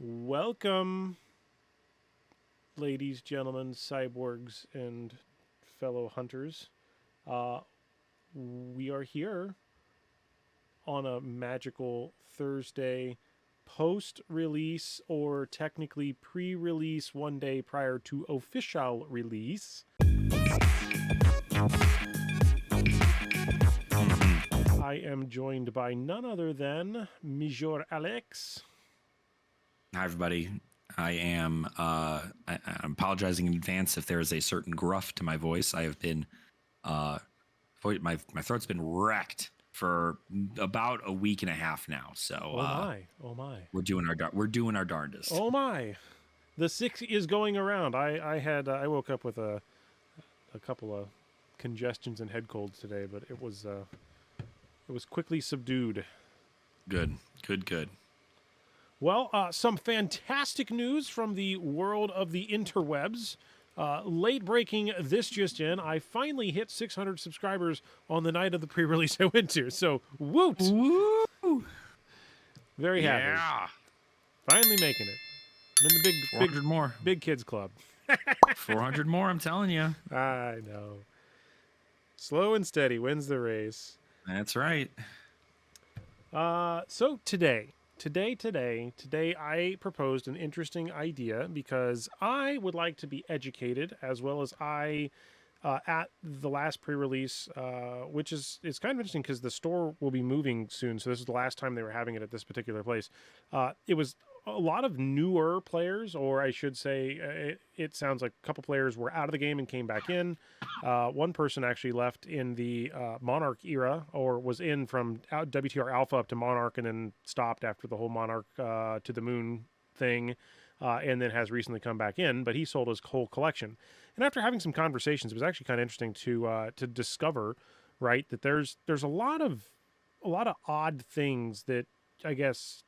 Welcome, ladies, gentlemen, cyborgs, and fellow hunters. Uh, we are here on a magical Thursday post release, or technically pre release, one day prior to official release. I am joined by none other than Major Alex. Hi, everybody. I'm apologizing in advance if there is a certain gruff to my voice. I have been, my throat's been wrecked for about a week and a half now. So, Oh my. we're doing our darndest. Oh my. The sick is going around. I woke up with a couple of congestions and head colds today, but it was quickly subdued. Good. Well, some fantastic news from the world of the interwebs. Late breaking, this just in. I finally hit 600 subscribers on the night of the pre-release I went to. So, woot! Woo! Very happy. Yeah. Finally making it. I'm in the 400 more. big kids club. 400 more, I'm telling you. I know. Slow and steady wins the race. That's right. So today I proposed an interesting idea because I would like to be educated, as well as at the last pre-release, which is kind of interesting because the store will be moving soon. So this is the last time they were having it at this particular place. It was a lot of newer players, or I should say, it sounds like a couple players were out of the game and came back in. One person actually left in the Monarch era, or was in from WTR Alpha up to Monarch and then stopped after the whole Monarch to the Moon thing, and then has recently come back in, but he sold his whole collection. And after having some conversations, it was actually kind of interesting to discover, right, that there's a lot of odd things that I guess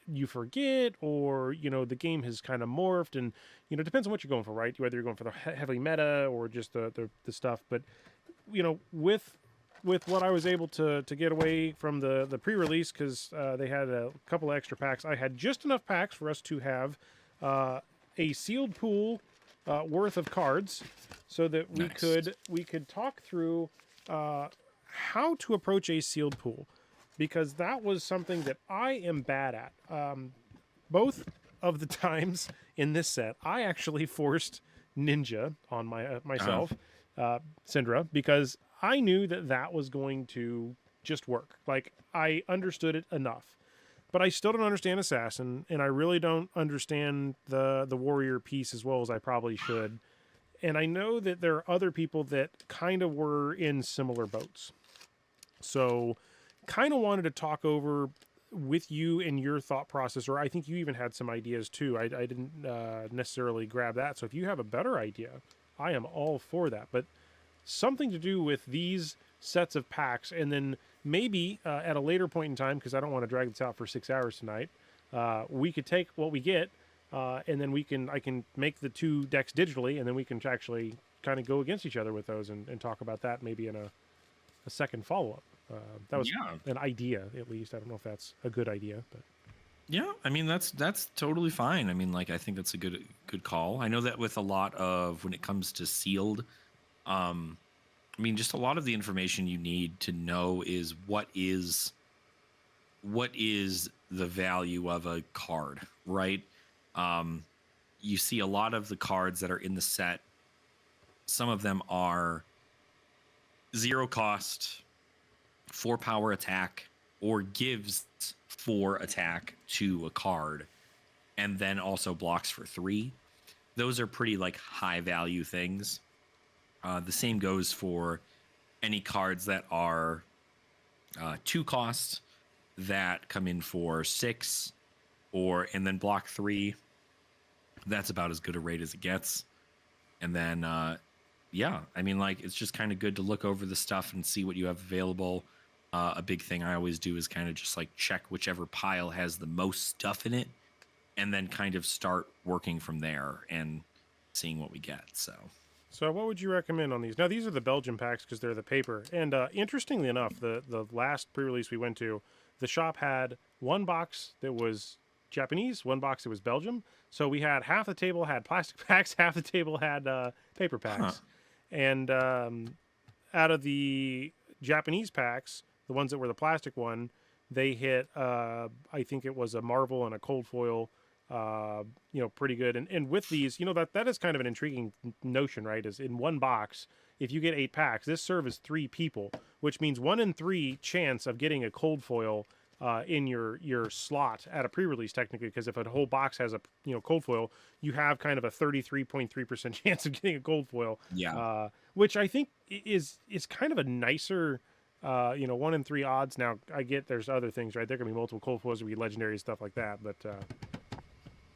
you forget, or the game has kind of morphed, and it depends on what you're going for, right? Whether you're going for the heavily meta or just the stuff. But with what I was able to get away from the pre-release, because they had a couple of extra packs, I had just enough packs for us to have a sealed pool worth of cards, so that we could talk through how to approach a sealed pool. Because that was something that I am bad at. Both of the times in this set, I actually forced Ninja on myself, Syndra, because I knew that was going to just work. Like, I understood it enough. But I still don't understand Assassin, and I really don't understand the Warrior piece as well as I probably should. And I know that there are other people that kind of were in similar boats. So kind of wanted to talk over with you and your thought process, or I think you even had some ideas too. I didn't necessarily grab that. So if you have a better idea, I am all for that. But something to do with these sets of packs, and then maybe at a later point in time, because I don't want to drag this out for 6 hours tonight, we could take what we get, and then I can make the two decks digitally, and then we can actually kind of go against each other with those and talk about that maybe in a second follow-up. That was an idea, at least. I don't know if that's a good idea, but yeah, I mean that's totally fine. I mean, like, I think that's a good call. I know that with a lot of, when it comes to sealed, I mean, just a lot of the information you need to know is what is the value of a card, right? You see a lot of the cards that are in the set. Some of them are 0 cost, 4 power attack, or gives 4 attack to a card, and then also blocks for 3. Those are pretty like high value things. The same goes for any cards that are 2 cost that come in for 6, and then block 3. That's about as good a rate as it gets. And then yeah, I mean, like, it's just kind of good to look over the stuff and see what you have available. A big thing I always do is kind of just like check whichever pile has the most stuff in it, and then kind of start working from there and seeing what we get. So what would you recommend on these? Now, these are the Belgian packs because they're the paper. And interestingly enough, the last pre-release we went to, the shop had one box that was Japanese, one box it was Belgium. So we had half the table had plastic packs, half the table had paper Huh. packs. And out of the Japanese packs, the ones that were the plastic one, they hit I think it was a Marvel and a cold foil, pretty good. And with these, that is kind of an intriguing notion, right? Is in one box, if you get 8 packs, this serves 3 people, which means 1 in 3 chance of getting a cold foil in your slot at a pre-release, technically, because if a whole box has a cold foil, you have kind of a 33.3% chance of getting a cold foil, Yeah. which I think is kind of a nicer 1 in 3 odds. Now I get there's other things, right? There can be multiple cold foils, there can be legendary stuff like that, but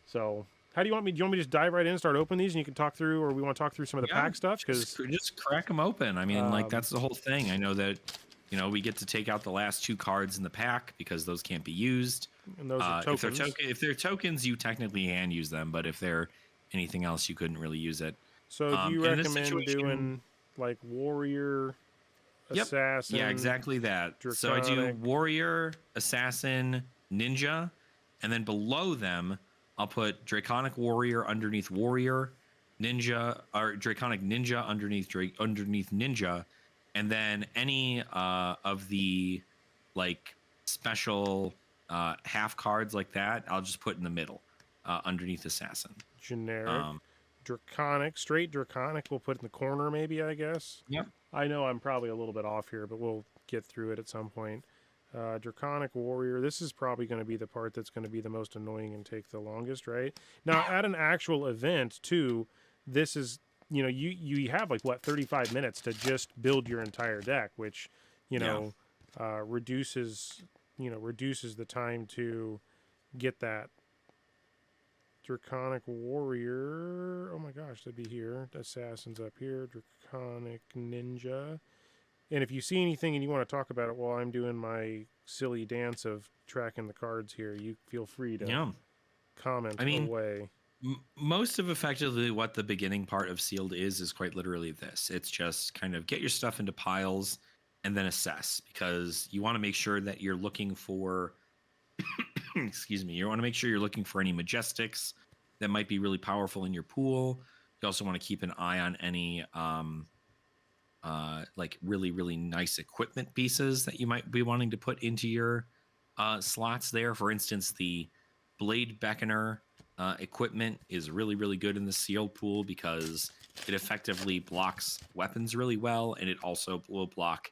so. How do you want me? Do you want me to just dive right in and start opening these, and you can talk through, or we want to talk through some of the Yeah. pack stuff? Because Just crack them open. I mean, like um, that's the whole thing. I know that we get to take out the last 2 cards in the pack because those can't be used. and those are tokens. If they're tokens, you technically can use them, but if they're anything else, you couldn't really use it. So do you In this recommend situation, doing like warrior, yep, assassin? yeah, exactly that. So I do Draconic. warrior, assassin, ninja, and then below them, I'll put draconic warrior underneath warrior, ninja or draconic ninja underneath ninja, and then any of the like special half cards like that, I'll just put in the middle underneath assassin. Generic. Um, Draconic, straight draconic, we'll put in the corner, maybe, I guess. yep. I know I'm probably a little bit off here, but we'll get through it at some point. Draconic warrior, this is probably going to be the part that's going to be the most annoying and take the longest, right? Now, at an actual event, too, this is, you have like, 35 minutes to just build your entire deck, which, reduces the time to get that. Draconic warrior. Oh my gosh, that'd be here. Assassin's up here. Draconic ninja. And if you see anything and you want to talk about it while I'm doing my silly dance of tracking the cards here, you feel free to Yeah. comment I mean, away. Most of effectively what the beginning part of sealed is quite literally this. It's just kind of get your stuff into piles and then assess, because you want to make sure that you're looking for excuse me, you want to make sure you're looking for any Majestics that might be really powerful in your pool. You also want to keep an eye on any like really, really nice equipment pieces that you might be wanting to put into your slots there. For instance, the Blade Beckoner equipment is really, really good in the sealed pool because it effectively blocks weapons really well, and it also will block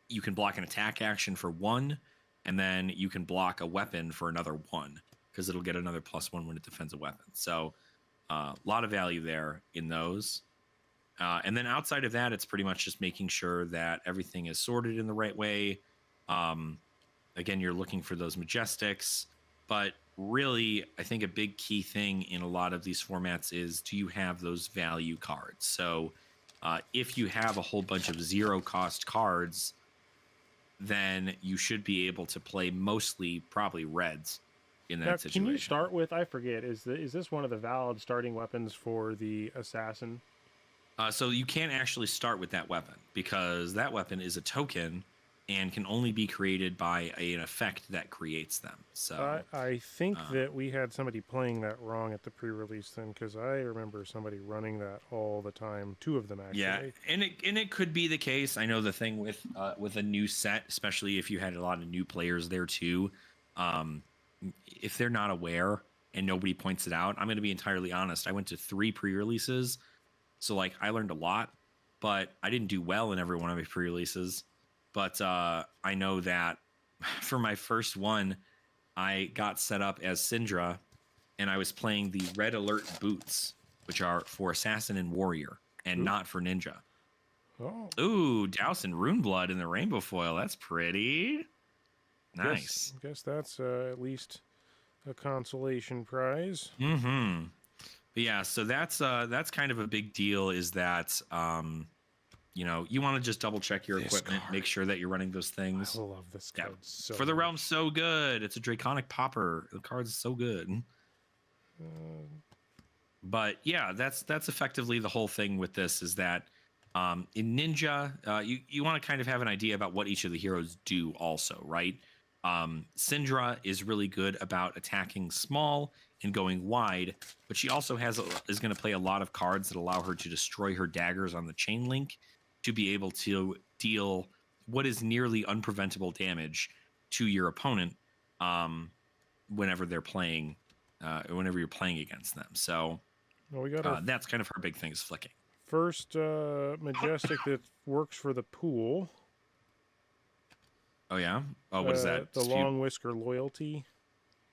you can block an attack action for 1, and then you can block a weapon for another 1 because it'll get another +1 when it defends a weapon. So a lot of value there in those. And then outside of that, it's pretty much just making sure that everything is sorted in the right way. Again, you're looking for those Majestics, but really, I think a big key thing in a lot of these formats is, do you have those value cards? So if you have a whole bunch of 0-cost cards, then you should be able to play mostly probably reds in that Now, situation. can you start with, I forget, is this one of the valid starting weapons for the assassin? So you can't actually start with that weapon because that weapon is a token and can only be created by an effect that creates them. So I think that we had somebody playing that wrong at the pre-release then, because I remember somebody running that all the time. 2 of them, actually. yeah, and it could be the case. I know the thing with a new set, especially if you had a lot of new players there too, if they're not aware and nobody points it out, I'm going to be entirely honest. I went to 3 pre-releases, so like I learned a lot, but I didn't do well in every one of my pre-releases. But I know that for my first one, I got set up as Syndra, and I was playing the Red Alert boots, which are for Assassin and Warrior, and not for Ninja. Oh, Ooh, Douse and Runeblood in the Rainbow Foil. That's pretty nice. Guess that's at least a consolation prize. Mm-hmm. But yeah, so that's kind of a big deal. Is that you want to just double check your equipment, make sure that you're running those things. I love this card so For the much. realm, so good. It's a draconic popper. The card's so good. But yeah, that's effectively the whole thing with this. Is that in Ninja, you want to kind of have an idea about what each of the heroes do, also, right? Syndra is really good about attacking small and going wide, but she also is going to play a lot of cards that allow her to destroy her daggers on the chain link to be able to deal what is nearly unpreventable damage to your opponent whenever they're playing, whenever you're playing against them. So Well, we got our that's kind of her big thing is flicking. first Majestic that works for the pool. Oh yeah. Oh, what is that? The long whisker loyalty.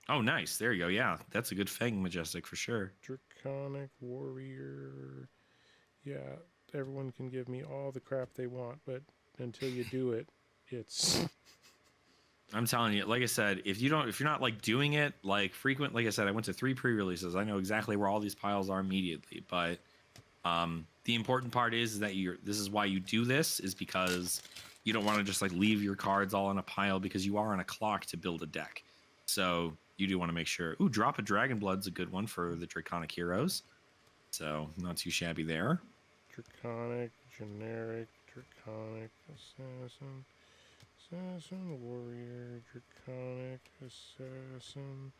Oh, nice. There you go. Yeah, that's a good thing, Majestic, for sure. Draconic warrior. Yeah, everyone can give me all the crap they want, but until you do it, it's. I'm telling you, like I said, if you're not like doing it like frequent, like I said, I went to 3 pre-releases. I know exactly where all these piles are immediately. But the important part is that this is why you do this, is because you don't want to just like leave your cards all in a pile, because you are on a clock to build a deck. So you do want to make sure. Ooh, Drop of Dragon Blood's a good one for the Draconic heroes. So not too shabby there. Draconic, generic, Draconic, assassin, warrior, Draconic, assassin,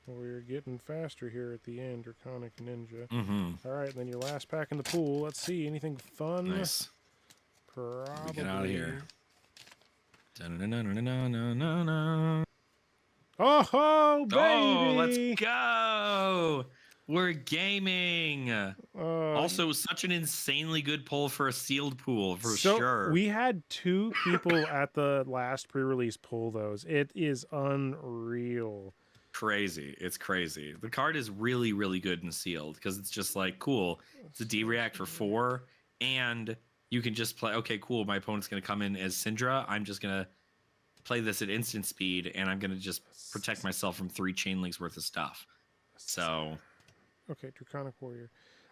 warrior. Getting faster here at the end, Draconic ninja. Mm-hmm. All right, and then your last pack in the pool. Let's see, anything fun? Nice. Probably. Get out of here. Da-na-na-na-na-na-na-na. Oh, baby! Oh, let's go! We're gaming. Also, such an insanely good pull for a sealed pool, for sure. We had 2 people at the last pre-release pull those. It is unreal. Crazy. It's crazy. The card is really, really good and sealed, because it's just like, cool. It's a D-React for 4, and you can just play, okay, cool, my opponent's going to come in as Syndra. I'm just going to play this at instant speed, and I'm going to just protect myself from 3 chain links worth of stuff. So... Okay, Draconic Warrior.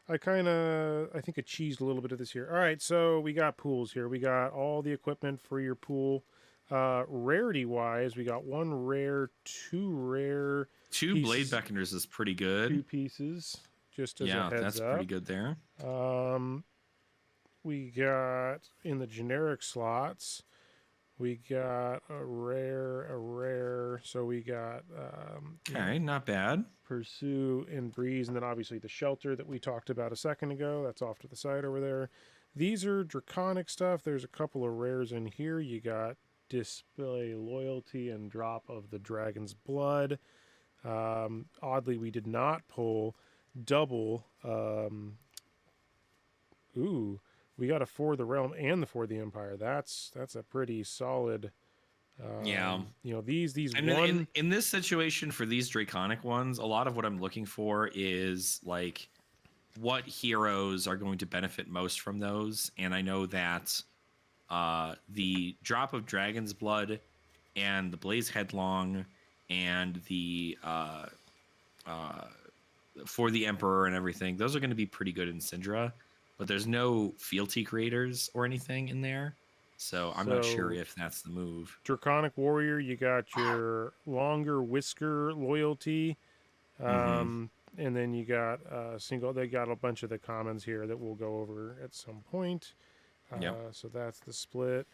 I think I cheesed a little bit of this here. All right, so we got pools here. We got all the equipment for your pool. Rarity-wise, we got 1 rare, 2 rare. 2 Blade Beckoners is pretty good. 2 pieces, just as a heads that's up. pretty good there. We got, in the generic slots, we got a rare. So we got... okay, not bad. Pursue and Breeze, and then obviously the Shelter that we talked about a second ago. That's off to the side over there. These are Draconic stuff. There's a couple of rares in here. You got Display Loyalty and Drop of the Dragon's Blood. Oddly, we did not pull double... we got a For the Realm and the For the Empire. That's a pretty solid. Yeah. You know, these and in this situation for these Draconic ones, a lot of what I'm looking for is like what heroes are going to benefit most from those. And I know that the Drop of Dragon's Blood and the Blaze Headlong and the For the Emperor and everything, those are going to be pretty good in Syndra. But there's no fealty creators or anything in there. So I'm not sure if that's the move. Draconic Warrior, you got your longer whisker loyalty. And then you got they got a bunch of the commons here that we'll go over at some point. So that's the split.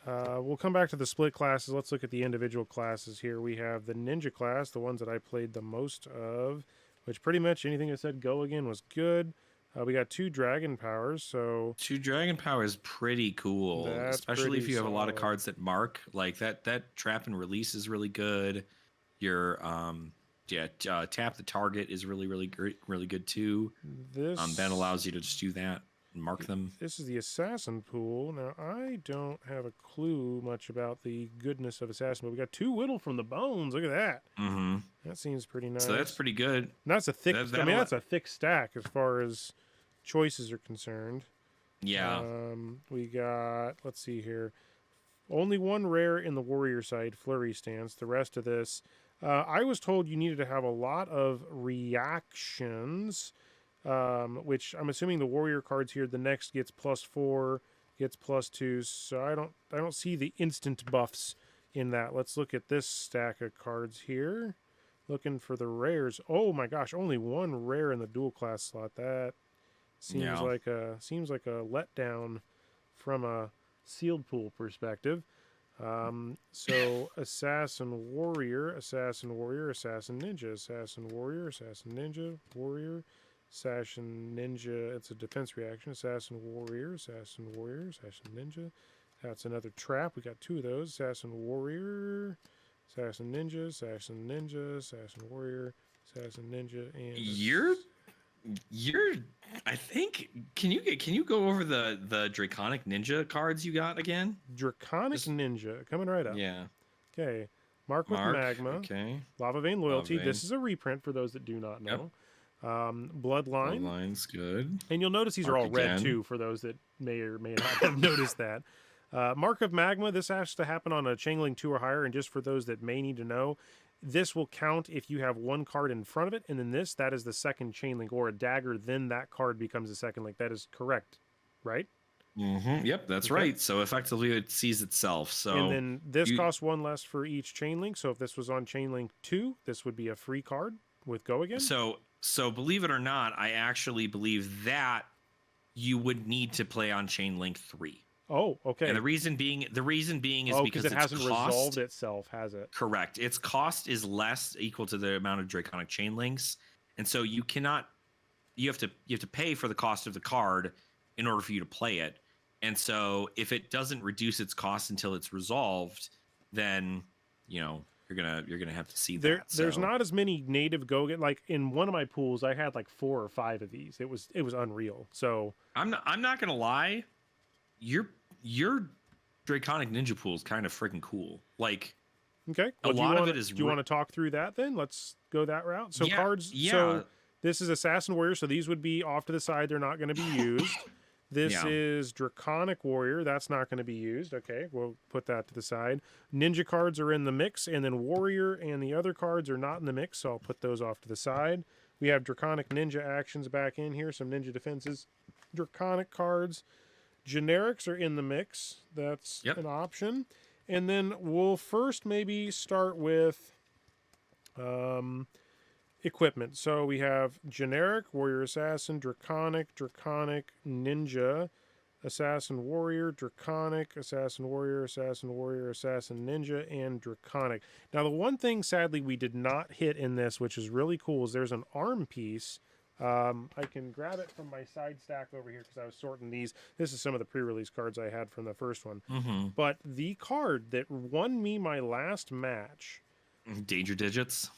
We'll come back to the split classes. Let's look at the individual classes here. We have the ninja class, the ones that I played the most of, which pretty much anything I said go again was good. We got 2 dragon powers, so 2 dragon power is pretty cool, especially if you have a lot of cards that mark. Like that trap and release is really good. Your tap the target is really good too. That allows you to just do that and mark them. This is the assassin pool. Now I don't have a clue much about the goodness of assassin, but we got 2 whittle from the bones. Look at that. That seems pretty nice. So that's pretty good. And that's a thick. That's a thick stack as far as choices are concerned. Yeah. We got, let's see here, only 1 rare in the warrior side, Flurry Stance. The rest of this, I was told you needed to have a lot of reactions, which I'm assuming the warrior cards here, the next gets +4, gets +2. So I don't see the instant buffs in that. Let's look at this stack of cards here. Looking for the rares. Oh my gosh, only 1 rare in the dual class slot. That seems like a letdown from a sealed pool perspective. So assassin warrior, assassin warrior, assassin ninja, assassin warrior, assassin ninja, warrior, assassin ninja. It's a defense reaction. Assassin warrior, assassin warrior, assassin ninja. That's another trap. We got two of those. Assassin warrior, assassin ninja, assassin ninja, assassin warrior, assassin ninja, and you're I think can you go over the draconic ninja cards you got again? draconic ninja coming right up. Yeah. Okay. Mark with magma. Okay. Lava Vein Loyalty. Lava Vein. This is a reprint for those that do not know. Bloodline. Bloodline's good. And you'll notice these are all red too for those that may or may not have noticed that. Mark of Magma. This has to happen on a Chainlink 2 or higher. And just for those that may need to know, this will count if you have one card in front of it. And then that is the second Chainlink, or a dagger. Then that card becomes a second link. That is correct, right? Mm-hmm. Yep, that's right. So effectively it sees itself. So and then this costs one less for each Chainlink. So if this was on Chainlink 2, this would be a free card with Go Again. So believe it or not, I actually believe that you would need to play on Chainlink 3. Oh, okay. And the reason being is because it hasn't resolved itself, has it? Correct. Its cost is less equal to the amount of draconic chain links, and so you have to pay for the cost of the card in order for you to play it. And so if it doesn't reduce its cost until it's resolved, then you're gonna have to see that. There's not as many native Go-Get. Like in one of my pools, I had like 4 or 5 of these. It was unreal. So I'm not gonna lie. Your draconic ninja pool is kind of freaking cool. Like, okay, well, a lot of it is. Do you want to talk through that then? Let's go that route. So cards. Yeah. So this is Assassin Warrior. So these would be off to the side. They're not going to be used. This is Draconic Warrior. That's not going to be used. Okay, we'll put that to the side. Ninja cards are in the mix, and then Warrior and the other cards are not in the mix. So I'll put those off to the side. We have Draconic Ninja actions back in here. Some Ninja defenses. Draconic cards. Generics are in the mix. That's an option. And then we'll first maybe start with equipment. So we have generic, warrior assassin, draconic, ninja, assassin warrior, draconic, assassin warrior, assassin ninja, and draconic. Now the one thing sadly we did not hit in this, which is really cool, is there's an arm piece. I can grab it from my side stack over here because I was sorting these. This is some of the pre-release cards I had from the first one. Mm-hmm. But the card that won me my last match, Danger Digits.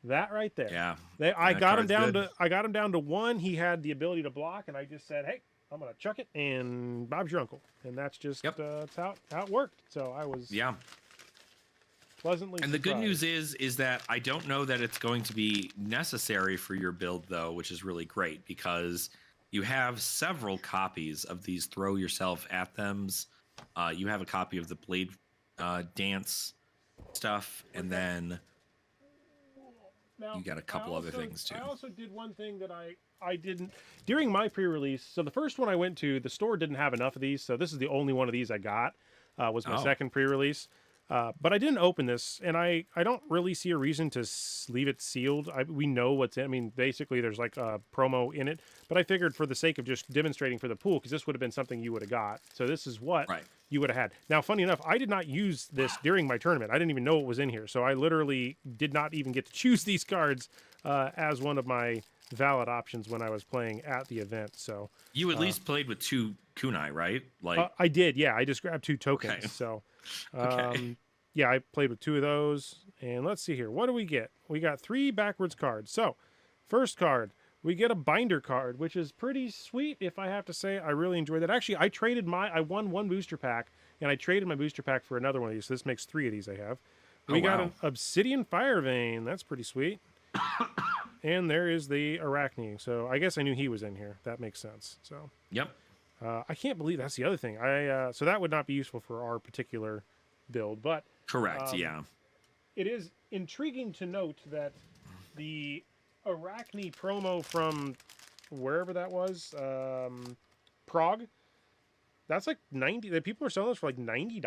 that right there. Yeah. I got him down to 1. He had the ability to block, and I just said, "Hey, I'm gonna chuck it," and Bob's your uncle. And that's just that's how it worked. So I was pleasantly surprised. The good news is that I don't know that it's going to be necessary for your build, though, which is really great because you have several copies of these throw yourself at thems. You have a copy of the blade dance stuff, and then you got a couple other things too. I also did one thing that I didn't during my pre-release. So the first one I went to, the store didn't have enough of these, so this is the only one of these I got. Was my second pre-release. But I didn't open this, and I don't really see a reason to leave it sealed. We know what's in. I mean, basically, there's like a promo in it. But I figured for the sake of just demonstrating for the pool, because this would have been something you would have got. So this is what you would have had. Now, funny enough, I did not use this during my tournament. I didn't even know what was in here. So I literally did not even get to choose these cards as one of my valid options when I was playing at the event. So you at least played with 2 kunai, right? Like I did, yeah. I just grabbed 2 tokens. Okay. So yeah, I played with 2 of those. And let's see here. What do we get? We got 3 backwards cards. So first card, we get a binder card, which is pretty sweet, if I have to say. I really enjoyed that. Actually, I won 1 booster pack, and I traded my booster pack for another one of these. So this makes 3 of these I have. We got an Obsidian Fire Vein. That's pretty sweet. And there is the Arachne. So I guess I knew he was in here. That makes sense. So Yep. I can't believe that's the other thing. So that would not be useful for our particular build, but Correct. Yeah. it is intriguing to note that the Arachne promo from wherever that was, Prague, that's like 90. The people are selling this for like $90.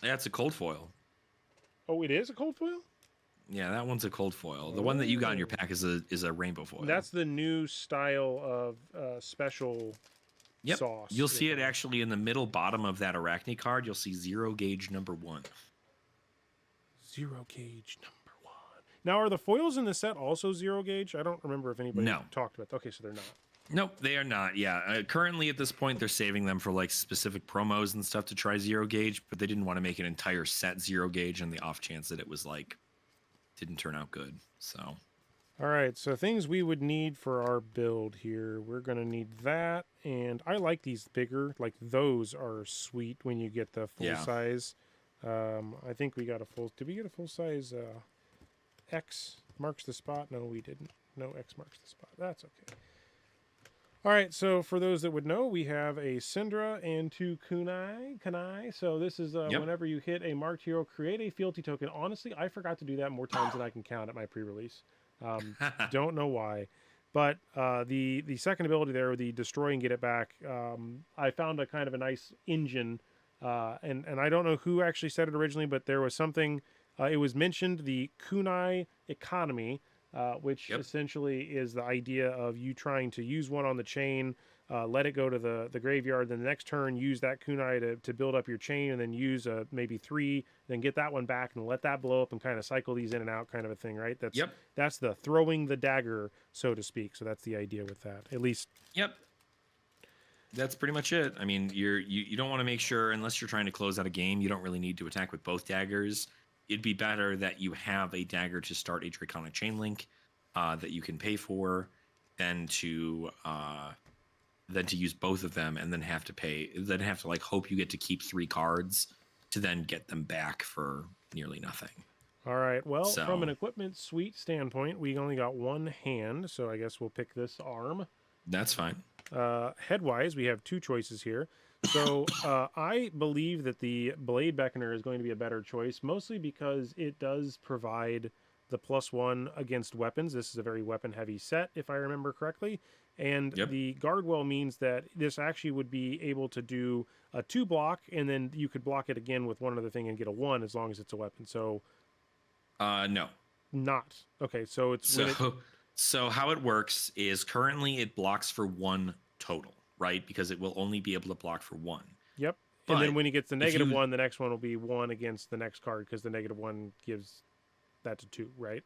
Yeah, it's a cold foil. Oh, it is a cold foil? Yeah, that one's a cold foil. The one that you got in your pack is a rainbow foil. That's the new style of special Yep. sauce. You'll see it actually in the middle bottom of that Arachne card. You'll see 0 gauge number 1. 0 gauge number 1. Now, are the foils in the set also 0 gauge? I don't remember if anybody talked about. Okay, so they're not. Nope, they are not. Yeah, currently at this point, they're saving them for like specific promos and stuff to try 0 gauge, but they didn't want to make an entire set 0 gauge on the off chance that it was like didn't turn out good. So, all right. So things we would need for our build here, we're gonna need that, and I like these bigger. Like those are sweet when you get the full size. I think we got a full. Did we get a full size? X marks the spot. No, we didn't. No, X marks the spot. That's okay. All right, so for those that would know, we have a Syndra and 2 Kunai. So this is whenever you hit a marked hero, create a fealty token. Honestly, I forgot to do that more times than I can count at my pre-release. Don't know why. But the second ability there, the destroy and get it back, I found a kind of a nice engine. And I don't know who actually said it originally, but there was something, it was mentioned, the Kunai economy, which essentially is the idea of you trying to use one on the chain, let it go to the graveyard, then the next turn use that kunai to build up your chain, and then use maybe 3, then get that one back and let that blow up and kind of cycle these in and out kind of a thing, right? That's the throwing the dagger, so to speak. So that's the idea with that, at least. Yep. That's pretty much it. I mean, you don't want to make sure, unless you're trying to close out a game, you don't really need to attack with both daggers. It'd be better that you have a dagger to start a Draconic Chain Link that you can pay for than to use both of them and then have to like hope you get to keep 3 cards to then get them back for nearly nothing. All right. Well, from an equipment suite standpoint, we only got 1 hand, so I guess we'll pick this arm. That's fine. Headwise, we have 2 choices here. So I believe that the Blade Beckoner is going to be a better choice, mostly because it does provide the +1 against weapons. This is a very weapon-heavy set, if I remember correctly. And the Guardwell means that this actually would be able to do a 2 block, and then you could block it again with one other thing and get a 1 as long as it's a weapon. So, no. Not. Okay, so it's... So how it works is currently it blocks for 1 total, right? Because it will only be able to block for 1. Yep. And then when he gets the -1, the next one will be 1 against the next card, because the -1 gives that to 2, right?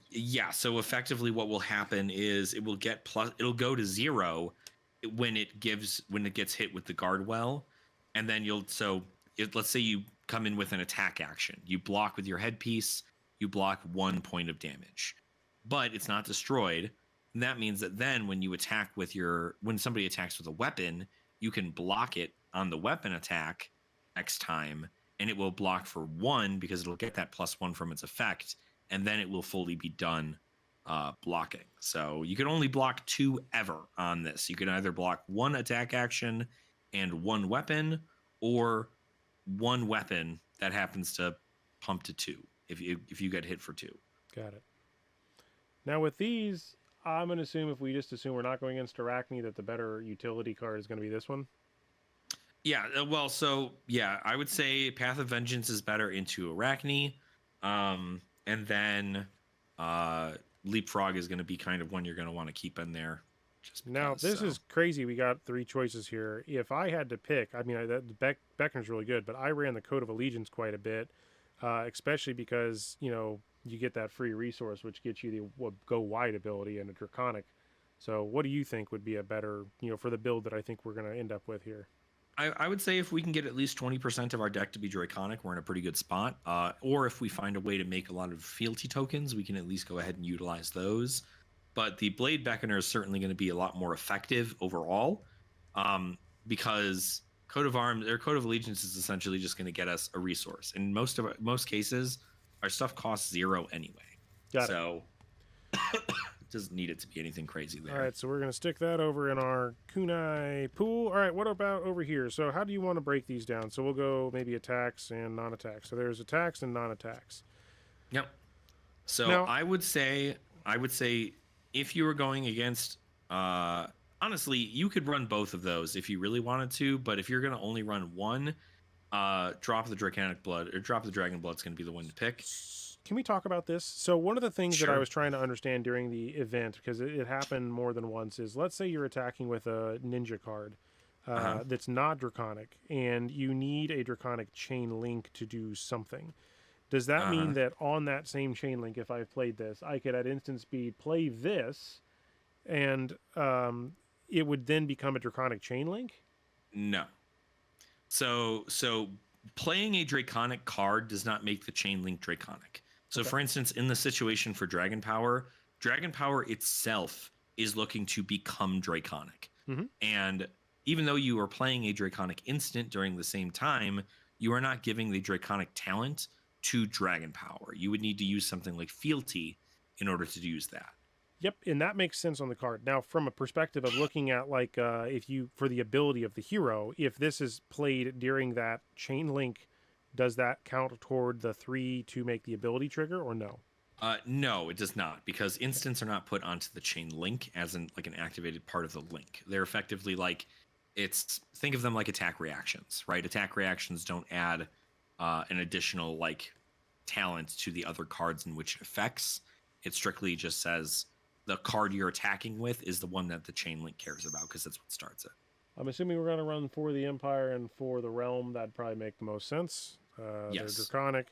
Yeah. So effectively, what will happen is it will get it'll go to 0 when it gets hit with the Guardwell, and then let's say you come in with an attack action, you block with your headpiece, you block 1 point of damage, but it's not destroyed. And that means that then when somebody attacks with a weapon, you can block it on the weapon attack next time, and it will block for 1 because it'll get that +1 from its effect, and then it will fully be done blocking. So you can only block 2 ever on this. You can either block 1 attack action and 1 weapon, or 1 weapon that happens to pump to 2 if you get hit for 2. Got it. Now with these, I'm going to assume, if we just assume we're not going against Arachne, that the better utility card is going to be this one. Yeah, well, so yeah, I would say Path of Vengeance is better into Arachne, and then Leapfrog is going to be kind of one you're going to want to keep in there. Now, this is crazy. We got 3 choices here. If I had to pick, I mean, Beckoner's really good, but I ran the Code of Allegiance quite a bit, especially because, you get that free resource, which gets you the go wide ability and a Draconic. So what do you think would be a better, for the build that I think we're going to end up with here? I would say if we can get at least 20% of our deck to be Draconic, we're in a pretty good spot. Or if we find a way to make a lot of fealty tokens, we can at least go ahead and utilize those. But the Blade Beckoner is certainly going to be a lot more effective overall, because Code of Allegiance is essentially just going to get us a resource. In most cases, our stuff costs 0 anyway. So it doesn't need it to be anything crazy there. All right, so we're going to stick that over in our kunai pool. All right, what about over here? So how do you want to break these down? So we'll go maybe attacks and non-attacks. So there's attacks and non-attacks. Yep. So now, I would say if you were going against, honestly, you could run both of those if you really wanted to. But if you're going to only run one, drop the Draconic Blood or drop the Dragon Blood is going to be the one to pick. Can we talk about this? So one of the things that I was trying to understand during the event, because it happened more than once, is let's say you're attacking with a ninja card. Uh-huh. that's not draconic, and you need a draconic chain link to do something. Does that mean Uh-huh. that on that same chain link, if I've played this, I could at instant speed play this, and it would then become a draconic chain link? No. So playing a draconic card does not make the chain link draconic. So Okay. for instance, in the situation for Dragon Power itself is looking to become draconic. Mm-hmm. And even though you are playing a draconic instant during the same time, you are not giving the draconic talent to Dragon Power. You would need to use something like Fealty in order to use that. Yep, and that makes sense on the card. Now, from a perspective of looking at like if you for the ability of the hero, if this is played during that chain link, does that count toward the 3 to make the ability trigger or no? No, it does not, because Okay. instants are not put onto the chain link as in like an activated part of the link. They're effectively like think of them like attack reactions, right? Attack reactions don't add an additional like talent to the other cards in which it affects. It strictly just says the card you're attacking with is the one that the chain link cares about because that's what starts it. I'm assuming we're going to run for the Empire and for the Realm. That'd probably make the most sense. They're Yes. draconic.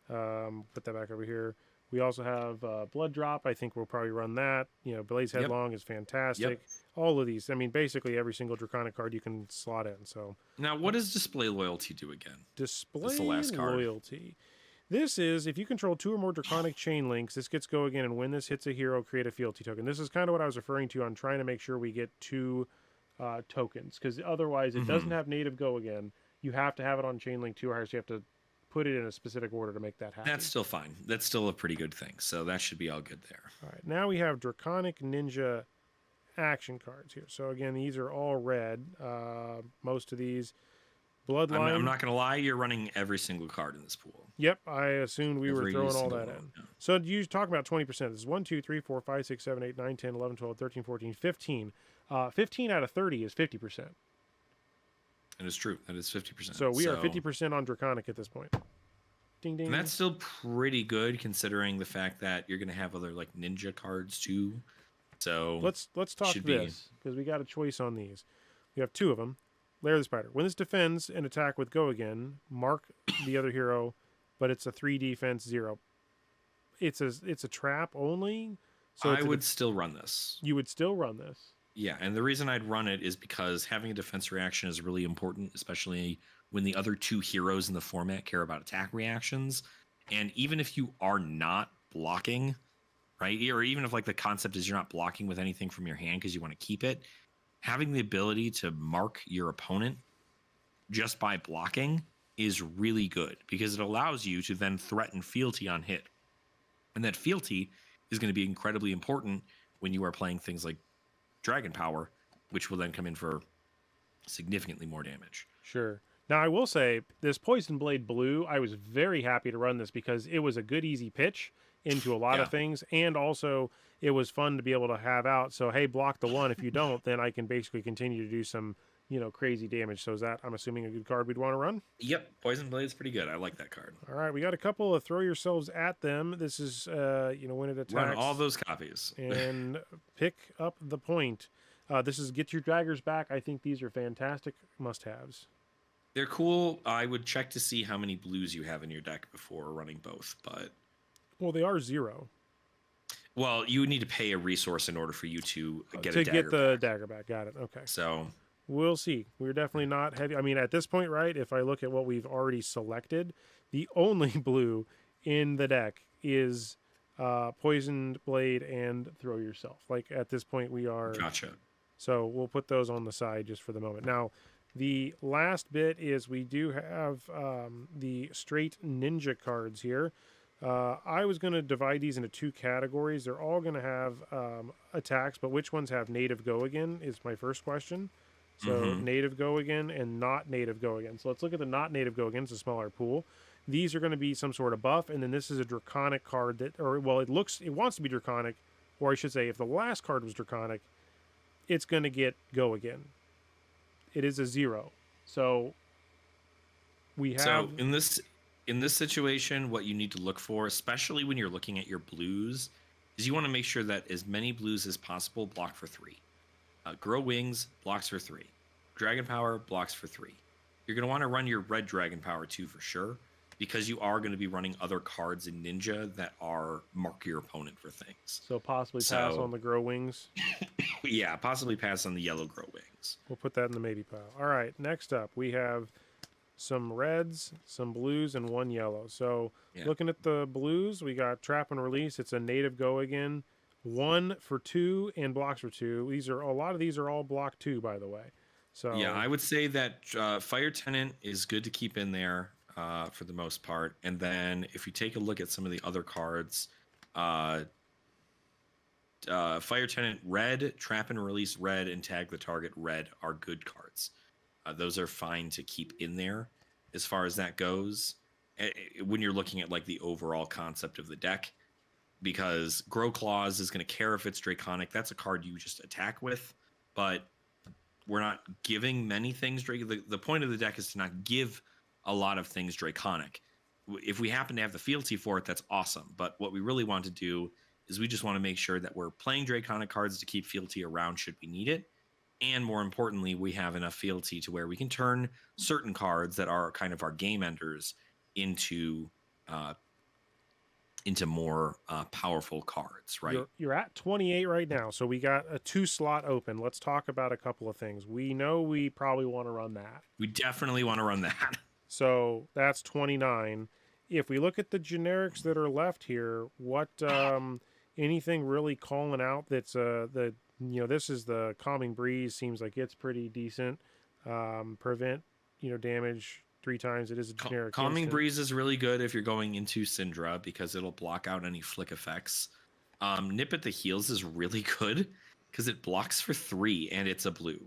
Put that back over here. We also have Blood Drop. I think we'll probably run that. You know, Blaze Yep. Headlong is fantastic. Yep. All of these. I mean, basically every single draconic card you can slot in. So Now, what does display loyalty do again? That's the display last card. loyalty. This is if you control 2 or more draconic chain links, this gets go again, and when this hits a hero, create a fealty token. This is kind of what I was referring to on trying to make sure we get 2 tokens, because otherwise it doesn't Mhm. have native go again. You have to have it on chain link 2 or higher, so you have to put it in a specific order to make that happen. That's still fine. That's still a pretty good thing. So that should be all good there. All right, now we have draconic ninja action cards here. So again, these are all red. Most of these bloodline. I'm not going to lie. You're running every single card in this pool. Yep, I assumed we were Every throwing all single that one, in. yeah. So you talk about 20%. This is 1, 2, 3, 4, 5, 6, 7, 8, 9, 10, 11, 12, 13, 14, 15. 15 out of 30 is 50%. That is true. That is 50%. So we are 50% on draconic at this point. Ding ding. And that's still pretty good considering the fact that you're going to have other like ninja cards too. So Let's talk should be- this because we got a choice on these. We have 2 of them. Lair of the Spider. When this defends an attack with go again, mark the other hero, but it's a 3 defense 0. It's a trap only. So I would still run this. you would still run this. Yeah, and the reason I'd run it is because having a defense reaction is really important, especially when the other 2 heroes in the format care about attack reactions. And even if you are not blocking, right, or even if like the concept is you're not blocking with anything from your hand because you want to keep it, having the ability to mark your opponent just by blocking is really good because it allows you to then threaten fealty on hit. And that fealty is going to be incredibly important when you are playing things like Dragon Power, which will then come in for significantly more damage. Sure. Now I will say this Poison Blade Blue, I was very happy to run this because it was a good easy pitch into a lot Yeah. of things, and also it was fun to be able to have out. So hey, block the 1. If you don't, then I can basically continue to do some, crazy damage. So is that, I'm assuming, a good card we'd want to run? Yep, Poison Blade's pretty good. I like that card. All right, we got a couple of throw yourselves at them. This is when it attacks. Run all those copies. And pick up the point. This is get your daggers back. I think these are fantastic must-haves. They're cool. I would check to see how many blues you have in your deck before running both, but Well, they are 0 well, you would need to pay a resource in order for you to get to a dagger get the back. dagger back. Got it. Okay. So We'll see. We're definitely not heavy. I mean, at this point, right, if I look at what we've already selected, the only blue in the deck is Poisoned Blade and Throw Yourself. Like, at this point, we are... gotcha. So we'll put those on the side just for the moment. Now, the last bit is we do have the straight ninja cards here. I was going to divide these into 2 categories. They're all going to have attacks, but which ones have native go again is my first question. So native go again and not native go again. So let's look at the not native go again. It's a smaller pool. These are going to be some sort of buff, and then this is a draconic card that, or well, it wants to be draconic, or I should say, if the last card was draconic, it's going to get go again. It is a 0. So we have. So in this situation, what you need to look for, especially when you're looking at your blues, is you want to make sure that as many blues as possible block for 3. Grow Wings blocks for 3. Dragon Power blocks for 3. You're going to want to run your red Dragon Power too for sure, because you are going to be running other cards in Ninja that are mark your opponent for things. So possibly pass on the Grow Wings. Yeah, possibly pass on the yellow Grow Wings. We'll put that in the maybe pile. All right, next up we have some reds, some blues, and 1 yellow. So looking at the blues, we got Trap and Release. It's a native go again. 1 for 2 and blocks for 2. A lot of these are all block 2, by the way. So yeah, I would say that Fire Tenant is good to keep in there for the most part. And then if you take a look at some of the other cards, Fire Tenant red, Trap and Release red, and Tag the Target red are good cards. Those are fine to keep in there as far as that goes when you're looking at like the overall concept of the deck, because Grow Claws is going to care if it's Draconic. That's a card you just attack with, but we're not giving many things. The point of the deck is to not give a lot of things Draconic. If we happen to have the fealty for it, that's awesome. But what we really want to do is we just want to make sure that we're playing Draconic cards to keep fealty around should we need it. And more importantly, we have enough fealty to where we can turn certain cards that are kind of our game enders into more powerful cards, right? You're at 28 right now, so we got a 2 slot open. Let's talk about a couple of things. We know we probably want to run that. We definitely want to run that. So that's 29. If we look at the generics that are left here, what anything really calling out that's this is the Calming Breeze, seems like it's pretty decent. Prevent damage 3 times. It is a generic. Calming Breeze is really good if you're going into Syndra because it'll block out any flick effects. Nip at the Heels is really good because it blocks for 3 and it's a blue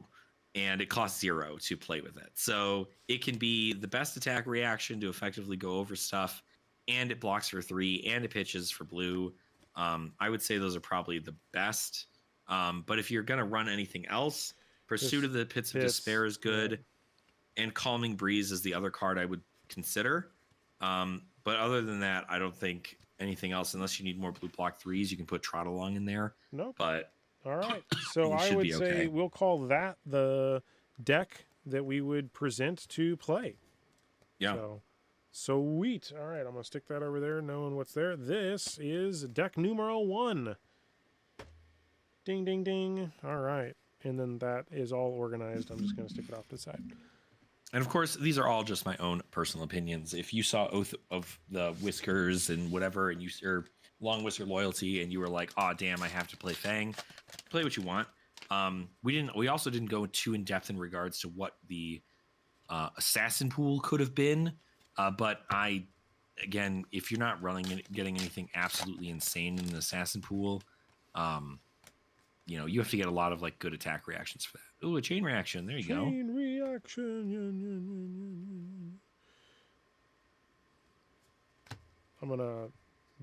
and it costs 0 to play with it. So it can be the best attack reaction to effectively go over stuff, and it blocks for 3 and it pitches for blue. I would say those are probably the best. But if you're going to run anything else, Pursuit of the Pits of Despair is good. Yeah. And Calming Breeze is the other card I would consider. But other than that, I don't think anything else, unless you need more blue block 3s, you can put Trot Along in there. Nope. But all right. So I would say we'll call that the deck that we would present to play. Yeah. So sweet. All right, I'm going to stick that over there, knowing what's there. This is deck numero 1. Ding, ding, ding. All right. And then that is all organized. I'm just going to stick it off to the side. And of course, these are all just my own personal opinions. If you saw Oath of the Whiskers and whatever, and or Long Whisker Loyalty, and you were like, "Oh, damn, I have to play Fang," play what you want. We also didn't go too in depth in regards to what the assassin pool could have been. But again, if you're not getting anything absolutely insane in the assassin pool, you have to get a lot of like good attack reactions for that. Ooh, a chain reaction. There you go. Chain reaction. I'm going to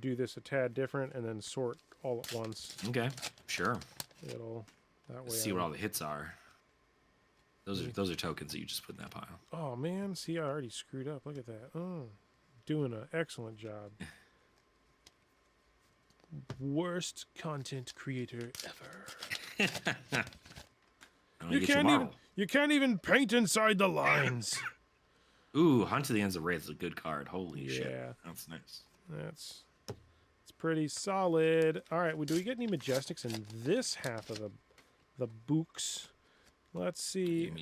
do this a tad different and then sort all at once. Okay, sure. That way. Let's see what all the hits are. Those are tokens that you just put in that pile. Oh, man. See, I already screwed up. Look at that. Oh, doing an excellent job. Worst content creator ever. You can't even paint inside the lines. Ooh, Hunt to the Ends of Wraith is a good card. Holy shit. That's nice. It's pretty solid. All right, do we get any Majestics in this half of the books? Let's see.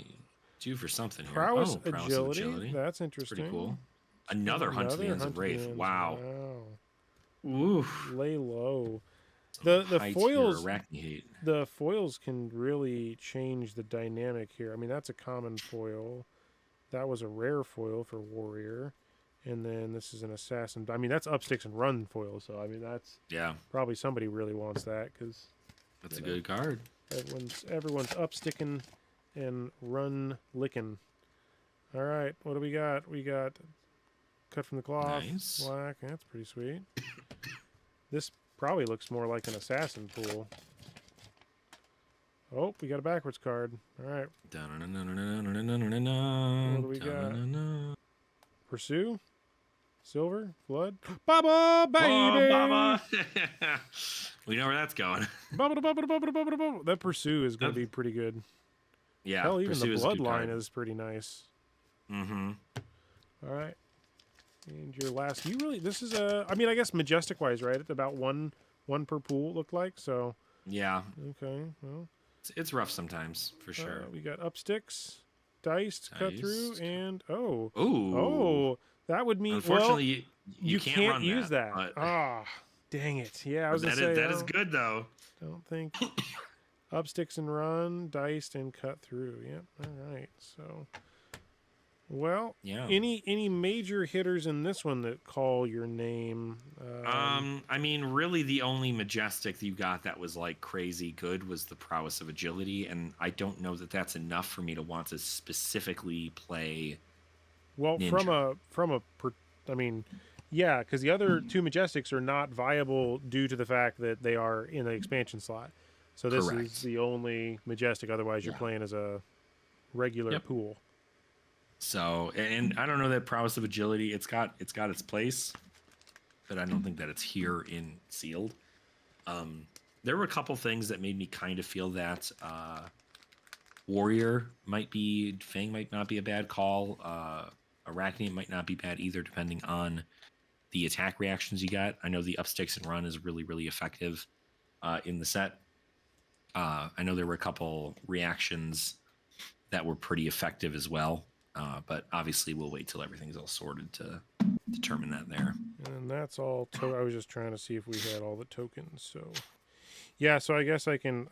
Due for something here. Prowess, agility. That's interesting. Pretty cool. Another Hunt to the Ends of Wraith. Wow. Oof. Lay low. The foils can really change the dynamic here. I mean, that's a common foil. That was a rare foil for warrior, and then this is an assassin. I mean, that's upsticks and run foil. So I mean, that's probably somebody really wants that because that's a good card. Everyone's upsticking and run licking. All right, what do we got? We got cut from the cloth. Nice. Black. That's pretty sweet. This probably looks more like an assassin pool. Oh, we got a backwards card. All right. What do we got? Pursue? Silver? Flood? Baba, baby! Oh, Baba! We know where that's going. That Pursue is going to be pretty good. Yeah, Hell, even the Pursue is a good bloodline card. is pretty nice. Mm-hmm. All right. And your last, you really, this is a, I mean, I guess Majestic wise, right? It's about one per pool, it looked like. So, Yeah, okay. Well, it's rough sometimes for sure. we got up sticks, diced, cut through, Nice. and oh, Ooh. oh, that would mean, well, Unfortunately, you you can't can't run use that. that. But, Ah, dang it. Yeah, I but was going to say, that is good though. don't think up sticks and run, diced and cut through. Yep. All right. So, well, Yeah. any major hitters in this one that call your name? I mean, really, the only Majestic that you got that was like crazy good was the Prowess of Agility, and I don't know that that's enough for me to want to specifically play. Well, Ninja. I mean, yeah, because the other two Majestics are not viable due to the fact that they are in the expansion slot. So this is Correct. the only Majestic. Otherwise, you're Yeah. playing as a regular Yep. pool. So, and I don't know that Prowess of Agility. It's got its place, but I don't think that it's here in sealed. There were a couple things that made me kind of feel that Warrior Fang might not be a bad call. Arachne might not be bad either, depending on the attack reactions you got. I know the upsticks and run is really, really effective in the set. I know there were a couple reactions that were pretty effective as well. But obviously, we'll wait till everything's all sorted to determine that there. And that's all. I was just trying to see if we had all the tokens. So, yeah. So I guess I can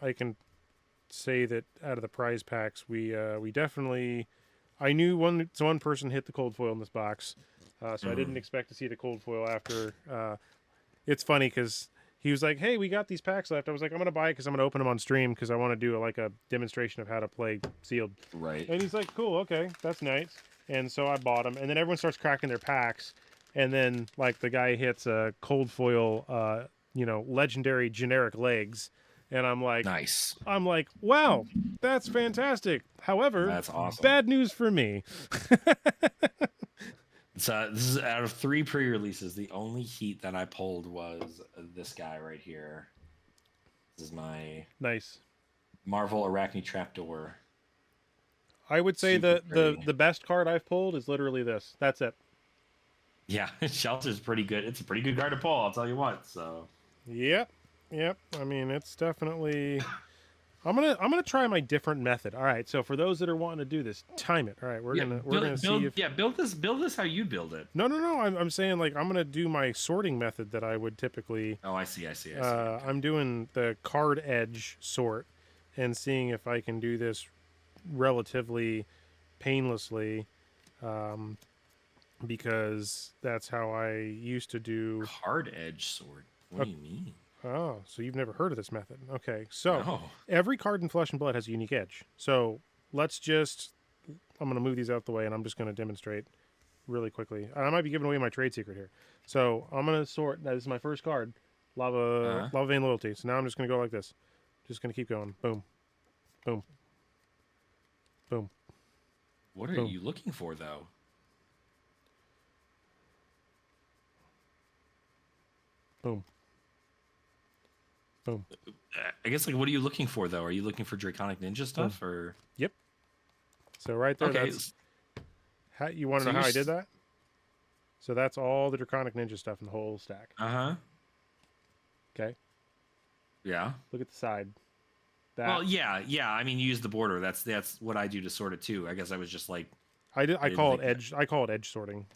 say that out of the prize packs, we definitely. I knew one person hit the cold foil in this box, so I didn't expect to see the cold foil after. It's funny because he was like, "Hey, we got these packs left." I was like, "I'm gonna buy it because I'm gonna open them on stream because I want to do like a demonstration of how to play sealed." Right. And he's like, "Cool, okay, that's nice." And so I bought them, and then everyone starts cracking their packs, and then like the guy hits a cold foil, legendary generic legs, and Nice. I'm like, wow, that's fantastic. However, That's awesome. bad news for me. So this is out of 3 pre-releases. The only heat that I pulled was this guy right here. This is my Nice. Marvel Arachne Trapdoor. I would say Super the pretty. best card I've pulled is literally this. That's it. Yeah, Shelter's pretty good. It's a pretty good card to pull, I'll tell you what. So Yep. I mean, it's definitely. I'm gonna try my different method. All right. So for those that are wanting to do this, time it. All right. We're gonna see if. Yeah, build this how you build it. No. I'm saying like I'm gonna do my sorting method that I would typically. Oh, I see. Okay. I'm doing the card edge sort, and seeing if I can do this relatively painlessly, because that's how I used to do. Card edge sword. What do you mean? Oh, so you've never heard of this method? Okay, so No. every card in Flesh and Blood has a unique edge. So let's just. I'm gonna move these out the way, and I'm just gonna demonstrate really quickly. I might be giving away my trade secret here. So I'm gonna sort. This is my first card, Lava Vein Loyalty. So now I'm just gonna go like this. Just gonna keep going. Boom, boom, boom. What are Boom. you looking for, though? Boom. Boom. I guess, like, what are you looking for, though? Are you looking for Draconic Ninja stuff, or? Yep. So right there, Okay. that's how you want to So know how you're I did that. So that's all the Draconic Ninja stuff in the whole stack. Uh-huh. Okay. Yeah. Look at the side. That Well, yeah. I mean, you use the border. That's what I do to sort it too. I guess I was just like, I didn't call it think that. edge. I call it edge sorting.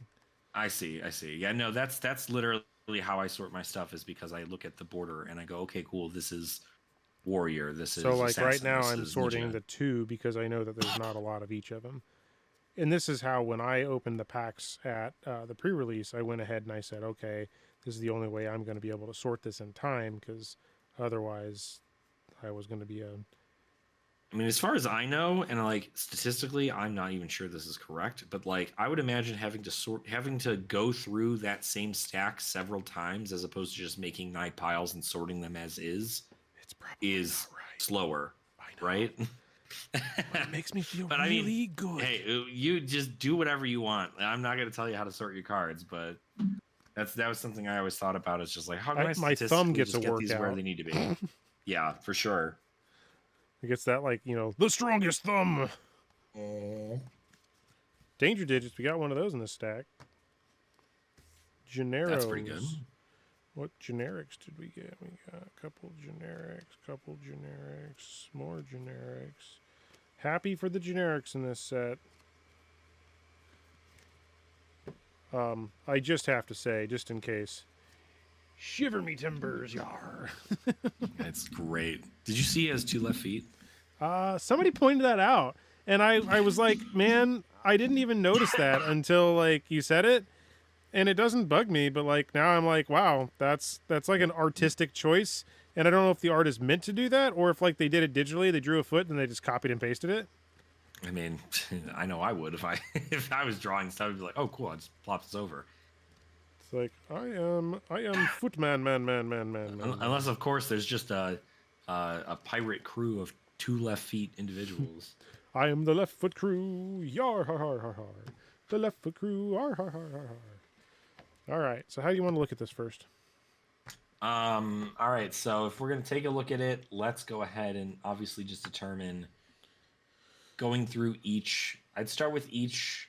I see. Yeah, no, that's literally how I sort my stuff, is because I look at the border and I go, okay, cool. This is warrior. This is So like right assassin, now, this I'm is sorting ninja. the two because I know that there's not a lot of each of them. And this is how when I opened the packs at the pre-release, I went ahead and I said, okay, this is the only way I'm going to be able to sort this in time because otherwise, I was going to be a. I mean, as far as I know, and like statistically, I'm not even sure this is correct, but like I would imagine having to go through that same stack several times as opposed to just making 9 piles and sorting them as is It's probably is not right. slower, I know. right? But it makes me feel But I mean, really good. Hey, you just do whatever you want. I'm not going to tell you how to sort your cards, but that was something I always thought about. Is just like how can I my thumb statistically gets just a get these where workout. they need to be? Yeah, for sure. It gets that, like, the strongest thumb. Danger digits. We got one of those in this stack. That's pretty good. Generos. What generics did we get? We got a couple generics, more generics. Happy for the generics in this set. I just have to say, just in case, shiver me timbers, yar. That's great. Did you see he has 2 left feet? Somebody pointed that out, and I was like, man, I didn't even notice that until like you said it, and it doesn't bug me, but like now I'm like, wow, that's like an artistic choice, and I don't know if the artist meant to do that or if like they did it digitally, they drew a foot and they just copied and pasted it. I mean, I know I would if I if I was drawing stuff. I'd be like, oh, cool. I just plop this over. It's like I am footman, man. Unless, of course, there's just a pirate crew of 2 left feet individuals. I am the left foot crew, yar har har har har. The left foot crew, har har har har har. All right. So how do you want to look at this first? All right. So if we're gonna take a look at it, let's go ahead and obviously just determine. Going through each, I'd start with each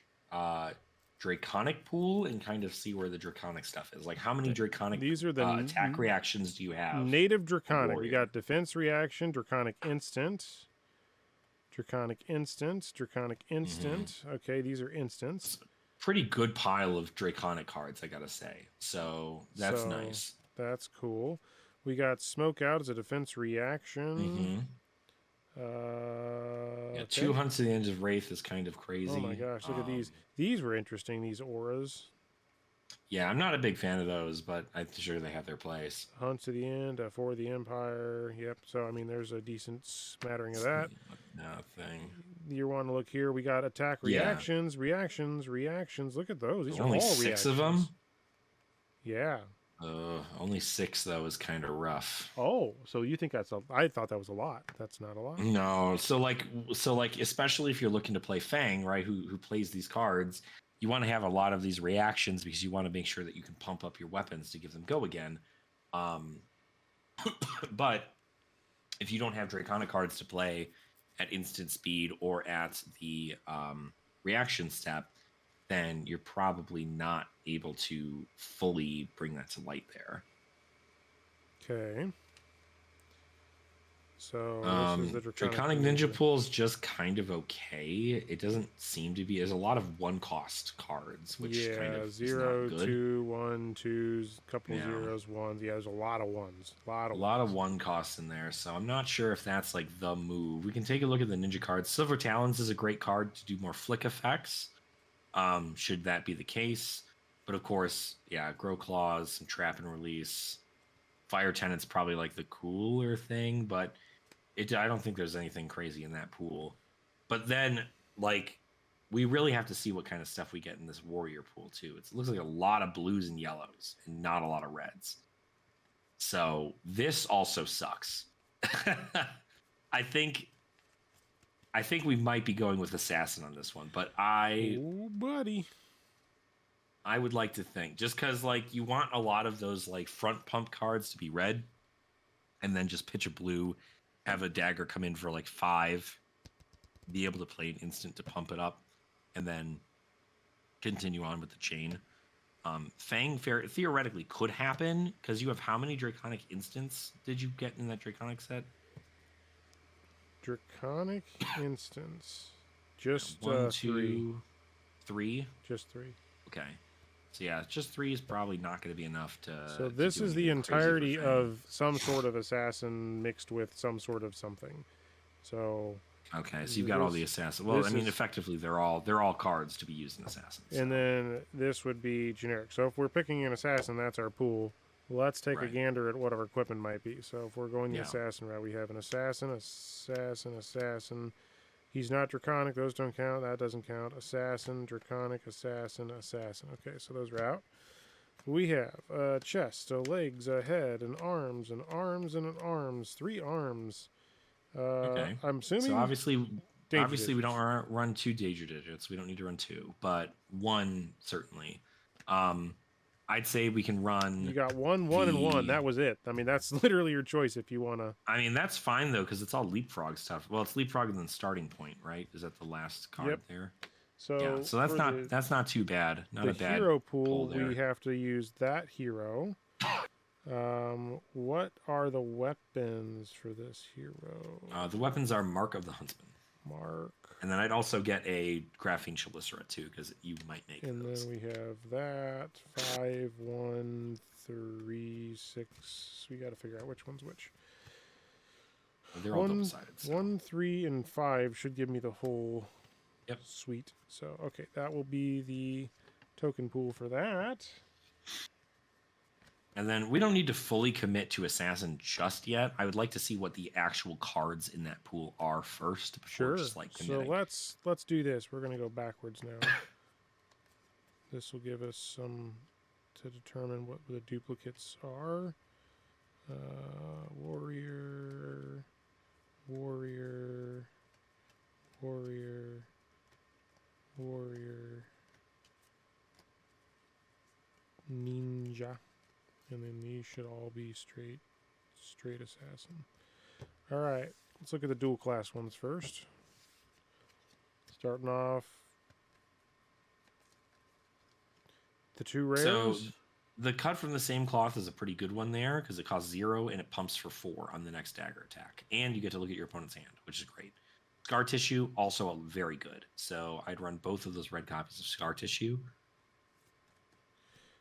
Draconic pool and kind of see where the Draconic stuff is. Like, how many Draconic These are the attack reactions do you have? Native Draconic. We got defense reaction, Draconic instant, Draconic instant, Draconic instant. Okay, these are instants. Pretty good pile of Draconic cards, I gotta say. So that's nice. That's cool. We got Smoke Out as a defense reaction. Yeah, 2 Hunts to the End of Wraith is kind of crazy. Oh my gosh, look at these. These were interesting, these auras. Yeah, I'm not a big fan of those, but I'm sure they have their place. Hunt to the End, for the Empire. Yep, so I mean, there's a decent smattering of that. Nothing. You want to look here, we got attack reactions, reactions. Look at those. These are only all 6 reactions. of them? Yeah. Only 6 though is kind of rough. Oh, so you think that's I thought that was a lot. That's not a lot. No, so like especially if you're looking to play Fang, right? Who plays these cards, you want to have a lot of these reactions because you want to make sure that you can pump up your weapons to give them go again. But if you don't have Draconic cards to play at instant speed or at the reaction step, then you're probably not able to fully bring that to light there. Okay. So this is the Draconic Ninja Pool is just kind of okay. It doesn't seem to be. There's a lot of 1-cost cards, which kind of 0, is not good. 2, 1, 2s, couple zeros, 1s. Yeah, there's a lot of 1s. A lot of 1-costs in there. So I'm not sure if that's like the move. We can take a look at the ninja cards. Silver Talons is a great card to do more flick effects. Should that be the case. But of course, yeah, Grow Claws, some Trap and Release. Fire Tenant's probably like the cooler thing, but I don't think there's anything crazy in that pool. But then, like, we really have to see what kind of stuff we get in this Warrior pool, too. It looks like a lot of blues and yellows and not a lot of reds. So this also sucks. I think we might be going with Assassin on this one, but Oh, buddy. I would like to think, just because, like, you want a lot of those, like, front pump cards to be red, and then just pitch a blue, have a dagger come in for, like, 5, be able to play an instant to pump it up, and then continue on with the chain. Fang theoretically could happen, because you have how many Draconic instants did you get in that Draconic set? Draconic instance. Just 1, 2, 3? Just 3. Okay. So yeah, just 3 is probably not going to be enough to. So this is the entirety of some sort of assassin mixed with some sort of something. So. Okay, so you've got all the assassins. Well, I mean, effectively, they're all cards to be used in assassins. And then this would be generic. So if we're picking an assassin, that's our pool. Let's take a gander at what our equipment might be. So if we're going the assassin route, we have an assassin. He's not Draconic. Those don't count. That doesn't count. Assassin, Draconic, assassin. Okay, so those are out. We have a chest, a legs, a head, an arms, an arms, and an arms. 3 arms. Okay. I'm assuming. So obviously we don't run 2 danger digits. We don't need to run 2, but 1 certainly. I'd say we can run You got 1, 1, and 1. the. That was it. I mean, that's literally your choice if you want to. I mean, that's fine though, because it's all leapfrog stuff. Well, it's leapfrog and then starting point, right? Is that the last card Yep. there? Yeah. So So for that's not too bad. Not the a bad hero pull pool, we there. have to use that hero. What are the weapons for this hero? The weapons are Mark of the Huntsman. Mark. And then I'd also get a graphene chelicera too, because you might make And those. then we have that 5, 1, 3, 6. We got to figure out which one's which. They're all double-sided. So. 1, 3, and 5 should give me the whole Yep. suite. So okay, that will be the token pool for that. And then we don't need to fully commit to Assassin just yet. I would like to see what the actual cards in that pool are first before Sure. just like So committing. let's do this. We're gonna go backwards now. This will give us some to determine what the duplicates are. Warrior, warrior, warrior, warrior, ninja, and then these should all be straight assassin. All right, let's look at the dual class ones first. Starting off, the 2 rares. So the cut from the same cloth is a pretty good one there because it costs 0 and it pumps for 4 on the next dagger attack. And you get to look at your opponent's hand, which is great. Scar Tissue, also very good. So I'd run both of those red copies of Scar Tissue.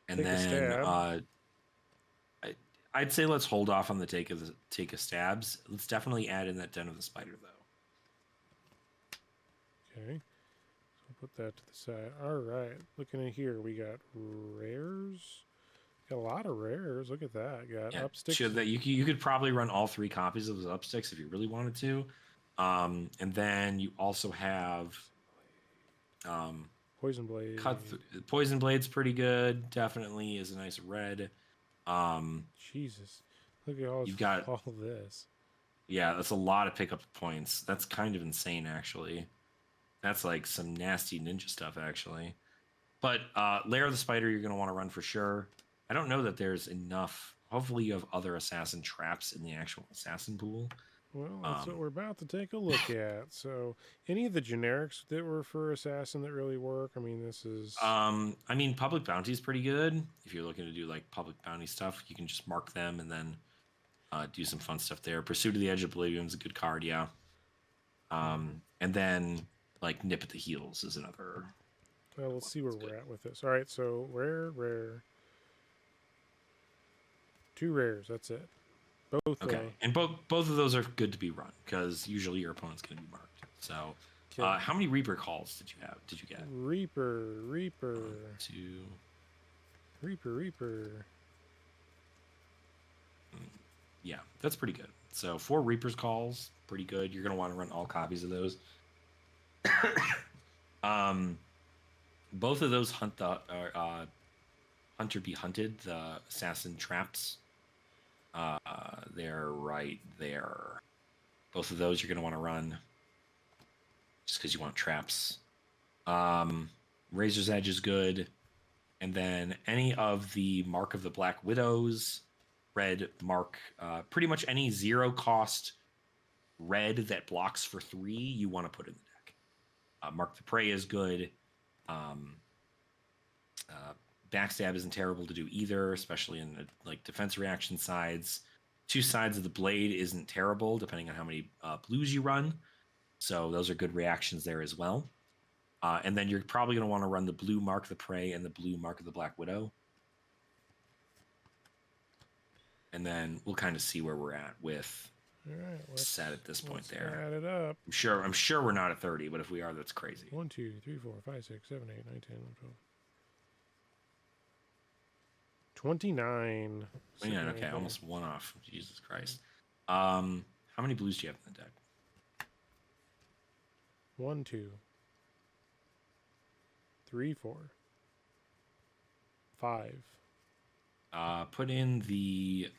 And Take a then I'd say let's hold off on the take a stabs. Let's definitely add in that Den of the Spider though. Okay, so put that to the side. All right, looking at here, we got rares. Got a lot of rares. Look at that. Got upsticks. Sure, that you could probably run all 3 copies of those upsticks if you really wanted to. And then you also have Poison Blade. Poison Blade's pretty good. Definitely is a nice red. Jesus, look at all, you've got all this. Yeah, that's a lot of pickup points. That's kind of insane, actually. That's like some nasty ninja stuff, actually. But Lair of the Spider, you're going to want to run for sure. I don't know that there's enough. Hopefully, you have other assassin traps in the actual assassin pool. Well, that's what we're about to take a look at. So, any of the generics that were for assassin that really work? I mean, this is. I mean, Public Bounty is pretty good. If you're looking to do like Public Bounty stuff, you can just mark them and then do some fun stuff there. Pursuit of the Edge of Oblivion is a good card, yeah. And then like Nip at the Heels is another. Well, let's see where we're at with this. All right, so rare. 2 rares. That's it. Both. Okay, and both of those are good to be run because usually your opponent's going to be marked. So, how many Reaper calls did you have? Did you get? Reaper. 1, 2. Reaper. Yeah, that's pretty good. So 4 Reaper's calls, pretty good. You're going to want to run all copies of those. Both of those hunt the Hunter be hunted, the assassin traps. They're right there. Both of those you're going to want to run just because you want traps. Razor's Edge is good. And then any of the Mark of the Black Widows, red mark, pretty much any 0 cost red that blocks for 3, you want to put in the deck. Mark the Prey is good. Backstab isn't terrible to do either, especially in the like defense reaction sides. 2 sides of the blade isn't terrible, depending on how many blues you run. So those are good reactions there as well. And then you're probably going to want to run the blue Mark the Prey and the blue Mark of the Black Widow. And then we'll kind of see where we're at with set at this point there. Add it up. I'm sure we're not at 30, but if we are, that's crazy. 1, 2, 3, 4, 5, 6, 7, 8, 9, 10, 11, 12. 29. 29, okay, almost 1 off. Jesus Christ. How many blues do you have in the deck? 1, 2, 3, 4, 5. Put in the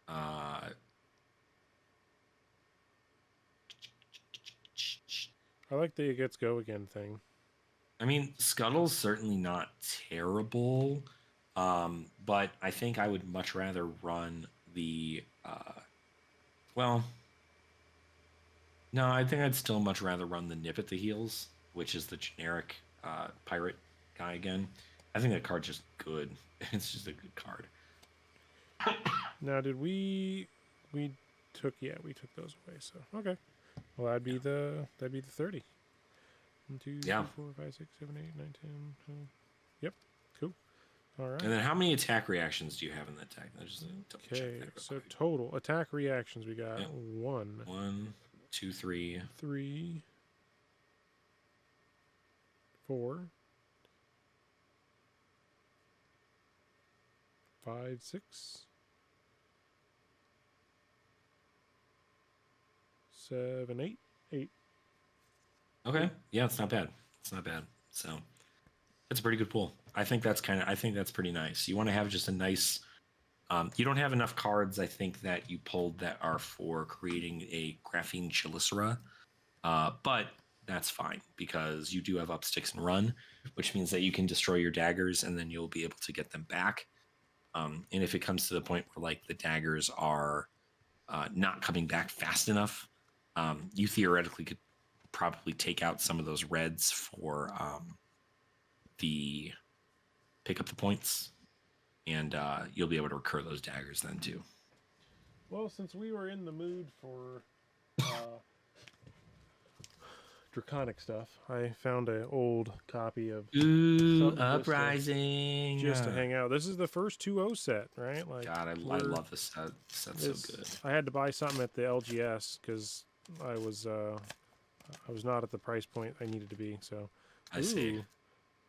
I like the it gets go again thing. I mean, Scuttle's certainly not terrible, but I think I would much rather run the. Well, no, I think I'd still much rather run the Nip at the Heels, which is the generic pirate guy again. I think that card's just good. It's just a good card. Now, did we took we took those away. So okay, well that'd be the 30. 1, 2, 3, Yeah. 4, 5, 6, 7, 8, 9, 10. Yep, cool. All right. And then how many attack reactions do you have in that deck? I'll just double check Okay, that real so quick. total attack reactions we got Yep. 1, 1, 2, 3. 3, 4, 5, 6, 7, 8. 8. Okay. Yeah, it's not bad. It's not bad. So it's a pretty good pool. I think that's pretty nice. You want to have just a nice. You don't have enough cards, I think, that you pulled that are for creating a graphene chelicera, but that's fine because you do have up sticks and run, which means that you can destroy your daggers and then you'll be able to get them back. And if it comes to the point where like the daggers are not coming back fast enough, you theoretically could probably take out some of those reds for the pick up the points, and you'll be able to recur those daggers then too. Well, since we were in the mood for draconic stuff, I found an old copy of Ooh, something Uprising. just to hang out. This is the first 2.0 set, right? Like, God, I love this set. This set's so good. I had to buy something at the LGS because I was not at the price point I needed to be. So I see.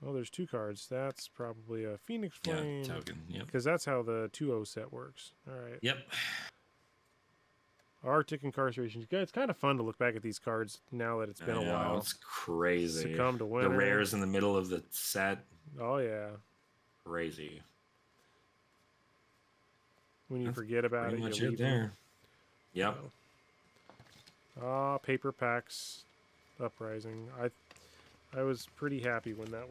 Oh, there's 2 cards. That's probably a Phoenix Flame. Yeah, token. Yep. Because that's how the 2.0 set works. All right. Yep. Arctic Incarceration. It's kind of fun to look back at these cards now that it's been a while. It's crazy. Succumb to Winter. The rares in the middle of the set. Oh, yeah. Crazy. When you forget about Pretty it, much you it leave there. them. Yep. Paper Packs Uprising. I was pretty happy when that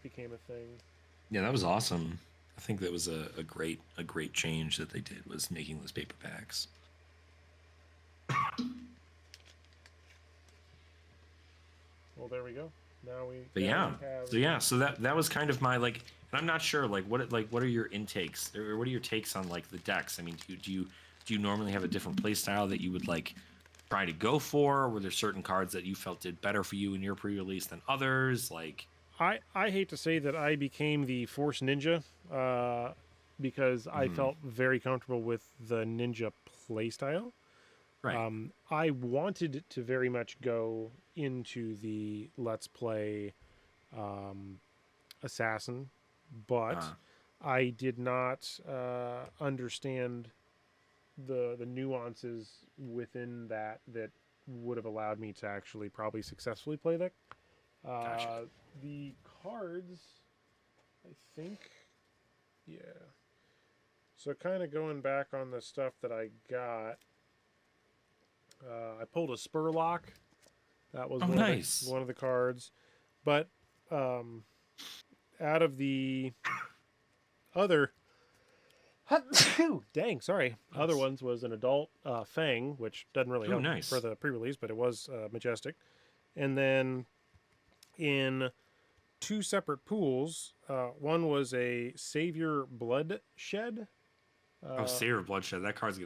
became a thing. Yeah, that was awesome. I think that was a great change that they did was making those paper packs. Well, there we go. Now we. But now yeah, so that was kind of my like, and I'm not sure what are your intakes or what are your takes on like the decks? I mean, do you normally have a different play style that you would like try to go for? Were there certain cards that you felt did better for you in your pre-release than others? Like, I hate to say that I became the Force Ninja because I felt very comfortable with the Ninja playstyle. right. I wanted to very much go into the Let's Play Assassin, but I did not understand the nuances within that would have allowed me to actually probably successfully play that. Gotcha. The cards, I think, yeah. So kind of going back on the stuff that I got, I pulled a Spurlock. That was nice. one of the cards, but out of the other. Dang, sorry. Nice. Other ones was an adult Fang, which doesn't really help nice. for the pre-release, but it was Majestic. And then in 2 separate pools, one was a Savior Bloodshed. Savior Bloodshed. That card's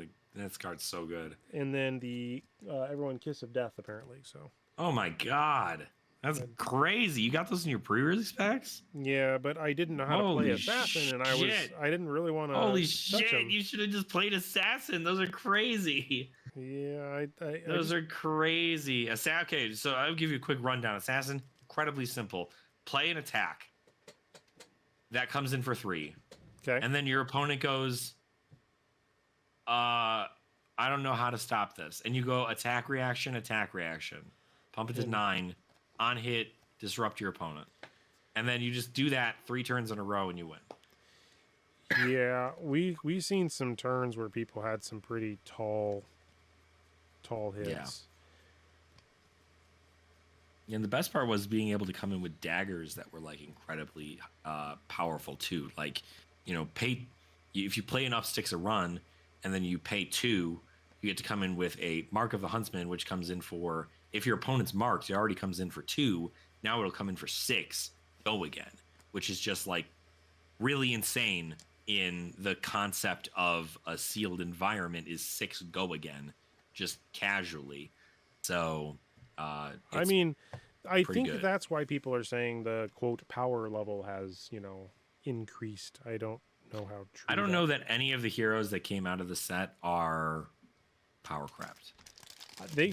so good. And then the Everyone Kiss of Death, apparently. So. Oh my god. That's crazy. You got those in your pre-release packs? Yeah, but I didn't know how to play Assassin, and I didn't really want to. Holy shit! You should have just played Assassin. Those are crazy. Yeah, those are crazy. Okay, so I'll give you a quick rundown. Assassin, incredibly simple. Play an attack. That comes in for 3. Okay. And then your opponent goes, I don't know how to stop this. And you go attack reaction. Pump it to 9. On hit, disrupt your opponent. And then you just do that 3 turns in a row and you win. Yeah, we've seen some turns where people had some pretty tall hits. And the best part was being able to come in with daggers that were like incredibly powerful too. Like, pay if you play enough sticks a run, and then you pay 2, you get to come in with a Mark of the Huntsman, which comes in for, if your opponent's marked, it already comes in for 2. Now it'll come in for 6. Go again, which is just like really insane in the concept of a sealed environment. Is 6 go again, just casually. So I it's mean, I pretty think good. that's why people are saying the quote power level has, increased. I don't know how I true don't that. know that any of the heroes that came out of the set are power crept, but They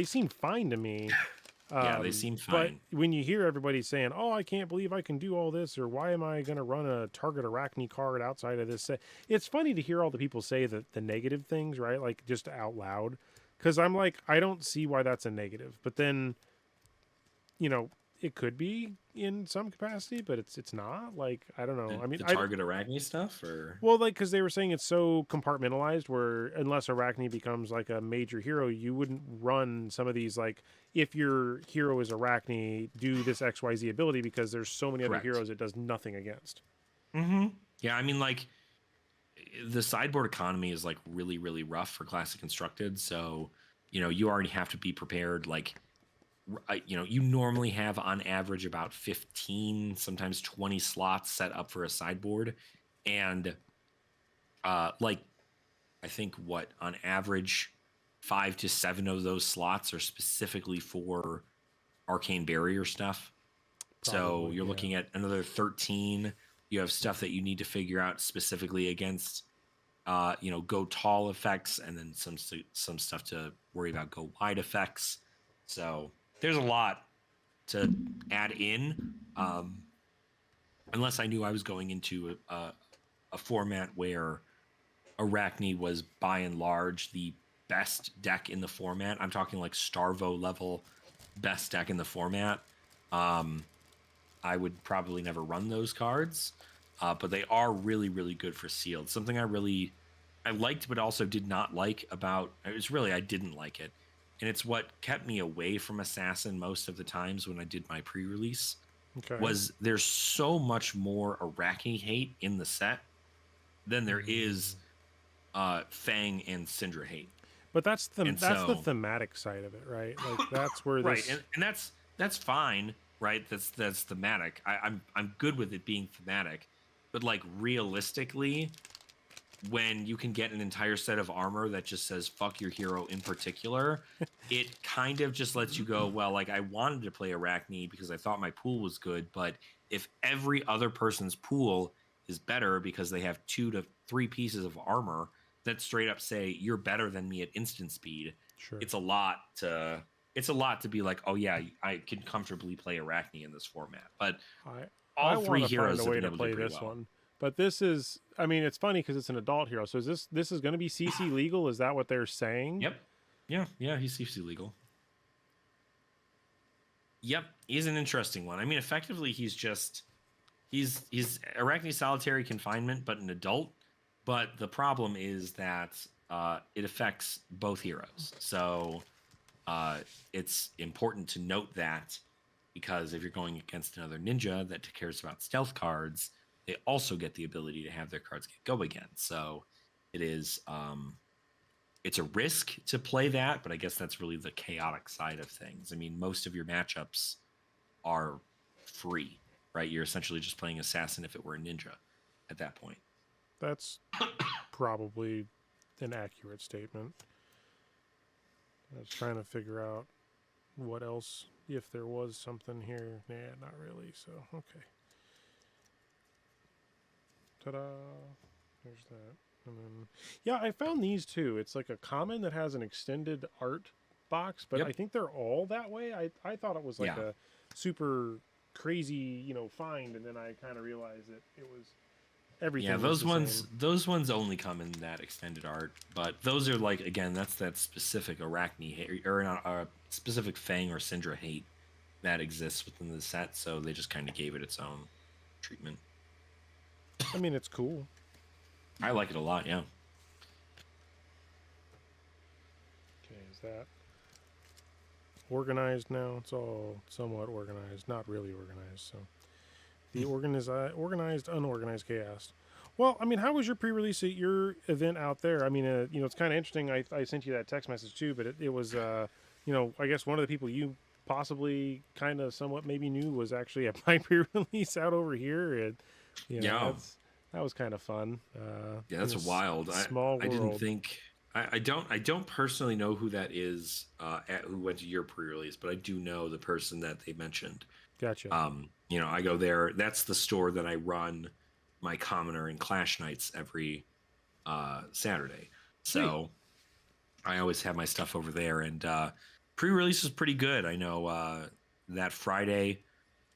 seem fine to me. yeah, they seem But fine. when you hear everybody saying, "Oh, I can't believe I can do all this," or "Why am I going to run a target Arachne card outside of this set?" It's funny to hear all the people say the negative things, right? Like just out loud, because I'm like, I don't see why that's a negative. But then, you know, it could be in some capacity, but it's not. Like I don't know. I mean, The target Arachne stuff, or well, like, because they were saying it's so compartmentalized, where unless Arachne becomes like a major hero, you wouldn't run some of these. Like, if your hero is Arachne, do this XYZ ability because there's so many other correct. heroes it does nothing against. Yeah, I mean, like the sideboard economy is like really, really rough for classic constructed. So you already have to be prepared. Like you normally have on average about 15, sometimes 20 slots set up for a sideboard, and like I think what on average 5 to 7 of those slots are specifically for arcane barrier stuff. So Probably, you're yeah. looking at another 13. You have stuff that you need to figure out specifically against go tall effects, and then some stuff to worry about go wide effects. So there's a lot to add in. Unless I knew I was going into a format where Arachne was by and large the best deck in the format. I'm talking like Starvo level best deck in the format. Um, I would probably never run those cards, but they are really, really good for sealed. Something I liked, but also did not like about it was really I didn't like it, and it's what kept me away from Assassin most of the times when I did my pre-release. Okay. Was there's so much more Arachne hate in the set than there is Mm. Fang and Syndra hate. But And that's the so thematic side of it, right? Like that's where right, this. and that's fine, right? That's thematic. I'm good with it being thematic, but like realistically, when you can get an entire set of armor that just says fuck your hero in particular, it kind of just lets you go, well, like I wanted to play Arachne because I thought my pool was good, but if every other person's pool is better because they have 2 to 3 pieces of armor that straight up say you're better than me at instant speed, Sure. it's a lot to be like, oh yeah, I can comfortably play Arachne in this format. But I all I want 3 to find a heroes have way been to able to do play pretty this well. one. But this is, I mean, it's funny because it's an adult hero. So is this is going to be CC legal? Is that what they're saying? Yep. Yeah, he's CC legal. Yep, he's an interesting one. I mean, effectively, he's Arachne solitary confinement, but an adult. But the problem is that it affects both heroes. So uh, it's important to note that, because if you're going against another ninja that cares about stealth cards, they also get the ability to have their cards get go again. So it is it's a risk to play that, but I guess that's really the chaotic side of things. I mean, most of your matchups are free, right? You're essentially just playing assassin if it were a ninja at that point. That's probably an accurate statement. I was trying to figure out what else, if there was something here. Nah, not really. So, okay. Ta-da. There's that. And then, yeah, I found these too. It's like a common that has an extended art box, but I Yep. think they're all that way. I thought it was like Yeah. a super crazy, find, and then I kind of realized that it was Yeah, everything was those the ones same. those ones only come in that extended art, but those are like, again, that's that specific Arachne hate, or not specific Fang or Syndra hate that exists within the set, so they just kind of gave it its own treatment. I mean, it's cool. I like it a lot, yeah. Okay, is that organized now. It's all somewhat organized, not really organized. So the organized, unorganized chaos. Well, I mean, how was your pre-release at your event out there? I mean, it's kind of interesting. I sent you that text message too, but it was, I guess one of the people you possibly kind of somewhat maybe knew was actually at my pre-release out over here, and Yeah. that was kind of fun. Yeah, that's wild. Small I didn't world. think I don't personally know who that is who went to your pre-release, but I do know the person that they mentioned. Gotcha. I go there. That's the store that I run my Commoner and Clash nights every Saturday. Sweet. So I always have my stuff over there, and pre-release is pretty good. I know that Friday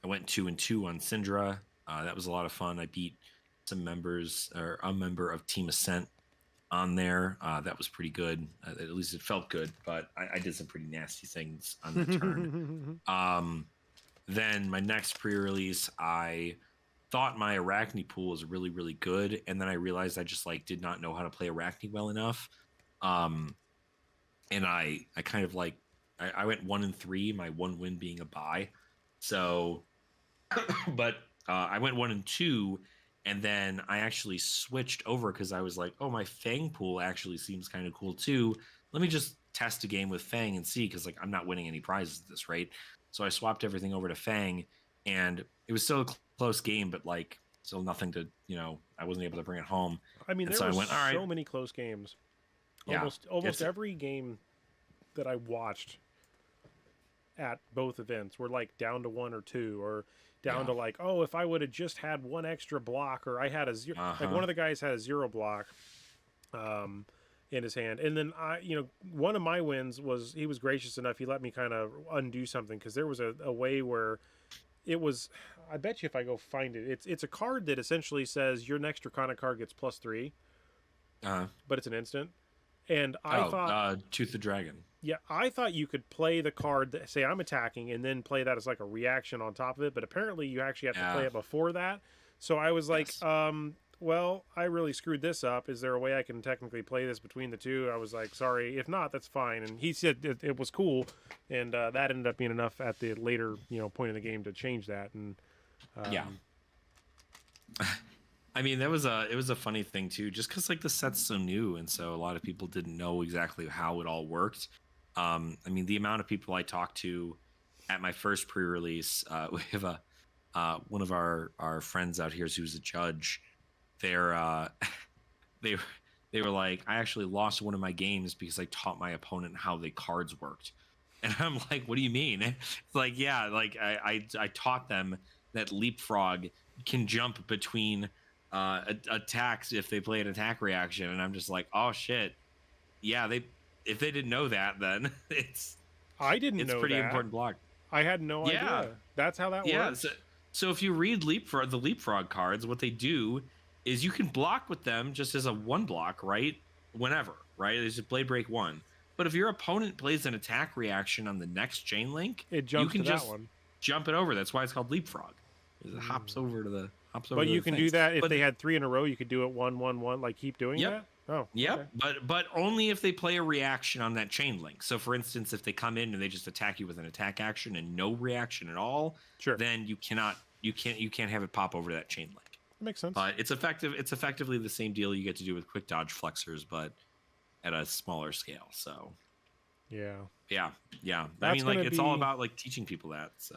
I went 2-2 on Syndra. That was a lot of fun. I beat some members or a member of Team Ascent on there. That was pretty good. At least it felt good, but I did some pretty nasty things on that turn. Then my next pre-release, I thought my Arachne pool was really, really good, and then I realized I just did not know how to play Arachne well enough. And I kind of I went 1-3, my one win being a bye. So, but I went 1-2, and then I actually switched over because I was like, oh, my Fang pool actually seems kind of cool too. Let me just test a game with Fang and see, because I'm not winning any prizes at this rate. So I swapped everything over to Fang, and it was still a close game, but still nothing to, I wasn't able to bring it home. I mean, And there so were I went, all right. so many close games. Yeah, Almost every game that I watched at both events were down to 1 or 2, or down to oh, if I would have just had one extra block, or I had a 0, one of the guys had a 0 block in his hand, and then one of my wins was he was gracious enough, he let me kind of undo something, because there was a way where it was, I bet you if I go find it, it's a card that essentially says your next Draconic card gets +3, but it's an instant. And I thought Tooth of Dragon. Yeah, I thought you could play the card that say I'm attacking and then play that as a reaction on top of it, but apparently you actually have to play it before that. So I was like, well, I really screwed this up. Is there a way I can technically play this between the two? I was like, sorry. If not, that's fine. And he said it was cool, and that ended up being enough at the later point of the game to change that. And yeah. I mean, it was a funny thing too, just because the set's so new, and so a lot of people didn't know exactly how it all worked. I mean, the amount of people I talked to at my first pre-release, we have one of our friends out here who's a judge. They were like, I actually lost one of my games because I taught my opponent how the cards worked, and I'm like, what do you mean? It's I taught them that Leapfrog can jump between attacks if they play an attack reaction, and I'm just like, oh shit, yeah, if they didn't know that, then it's pretty important block. I had no idea. That's how that works. So if you read the Leapfrog cards, what they do is you can block with them just as a 1 block, right? Whenever, right? There's a Blade Break 1. But if your opponent plays an attack reaction on the next chain link, it jumps you can to just that one. Jump it over. That's why it's called Leapfrog. It hops over to the But you can do that if they had 3 in a row. You could do it 1-1-1, keep doing that. Oh, yep. Okay. But only if they play a reaction on that chain link. So, for instance, if they come in and they just attack you with an attack action and no reaction at all, sure, then you can't have it pop over to that chain link. That makes sense. But it's effectively the same deal you get to do with quick dodge flexors, but at a smaller scale. So, yeah. I mean, it's all about teaching people that. So,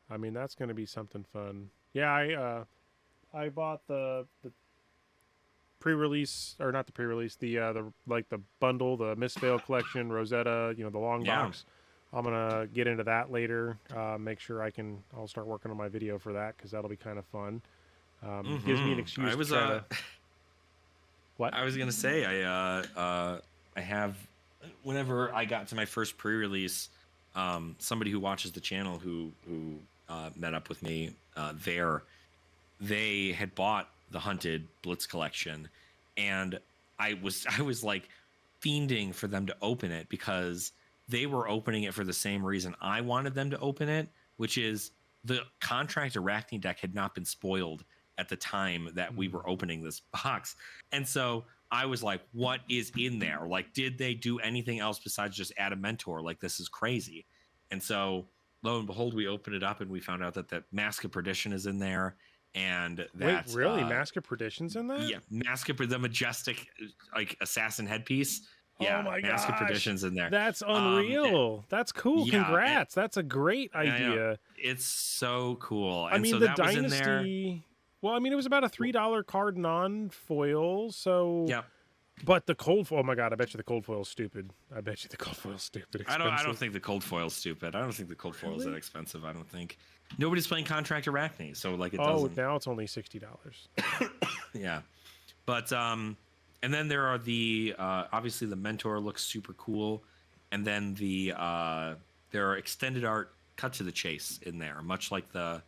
I mean, that's going to be something fun. Yeah, I bought the pre-release, or not the pre-release, the bundle, the Mistveil collection, Rosetta, the long box. I'm gonna get into that later. Make sure I'll start working on my video for that, because that'll be kind of fun. Gives me an excuse to try to... What? I was gonna say I have, whenever I got to my first pre-release, somebody who watches the channel who met up with me there. They had bought the Hunted Blitz collection, and I was fiending for them to open it, because they were opening it for the same reason I wanted them to open it, which is the Contract Arachne deck had not been spoiled at the time that we were opening this box. And so I was like, what is in there? Did they do anything else besides just add a mentor? This is crazy. And so lo and behold, we opened it up and we found out that that Mask of Perdition is in there, and Wait, that really? Mask of Perdition's in that? yeah, Mask of the majestic like assassin headpiece. Oh Yeah, my Mask of gosh. Perdition's in there. That's Um, it- unreal. That's cool. yeah, Congrats. That's a great I know idea. it's so cool, I and mean, so the that was in there. Dynasty. Well, I mean, it was about a $3 card non-foil. So, Yep. but the cold foil. Oh my god! I bet you the cold foil's stupid. I bet you the cold foil's stupid expensive. I don't think the cold foil's stupid. I don't think the cold foil is that Really? expensive. I don't think nobody's playing Contract Arachne, so like it Oh, doesn't. now it's only $60. Yeah, but and then there are the obviously the Mentor looks super cool, and then the there are extended art cut to the chase in there, much like the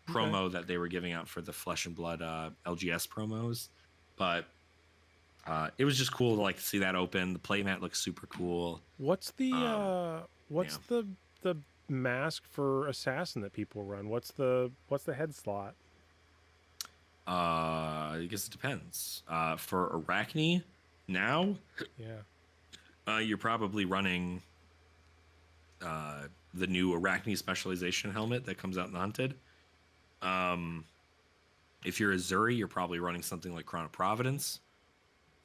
Okay. promo that they were giving out for the Flesh and Blood LGS promos, but it was just cool to like see that open. The playmat looks super cool. What's the what's yeah. the mask for assassin that people run? What's the head slot? I guess it depends. For Arachne, now Yeah. you're probably running the new Arachne specialization helmet that comes out in the Hunted. If you're a Zuri, you're probably running something like Crown of Providence.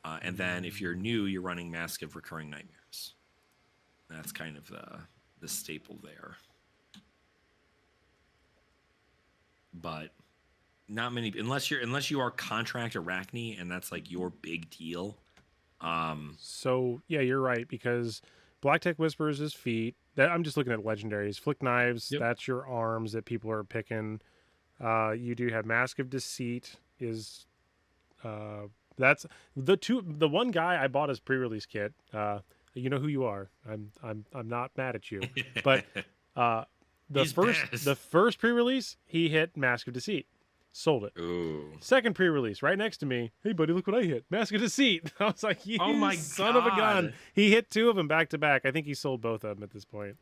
And then if you're new, you're running Mask of Recurring Nightmares. That's kind of the staple there. But not many, unless you are Contract Arachne, and that's like your big deal. So yeah, you're right, because Black Tech Whispers is feet. That I'm just looking at legendaries. Flick Knives, Yep. that's your arms that people are picking. You do have Mask of Deceit is that's the one guy I bought his pre-release kit. You know who you are. I'm not mad at you. But He's pissed. the first pre-release, he hit Mask of Deceit. Sold it. Ooh. Second pre-release, right next to me. Hey, buddy, look what I hit. Mask of Deceit. I was like, you Oh my son of a gun. God. He hit two of them back to back. I think he sold both of them at this point.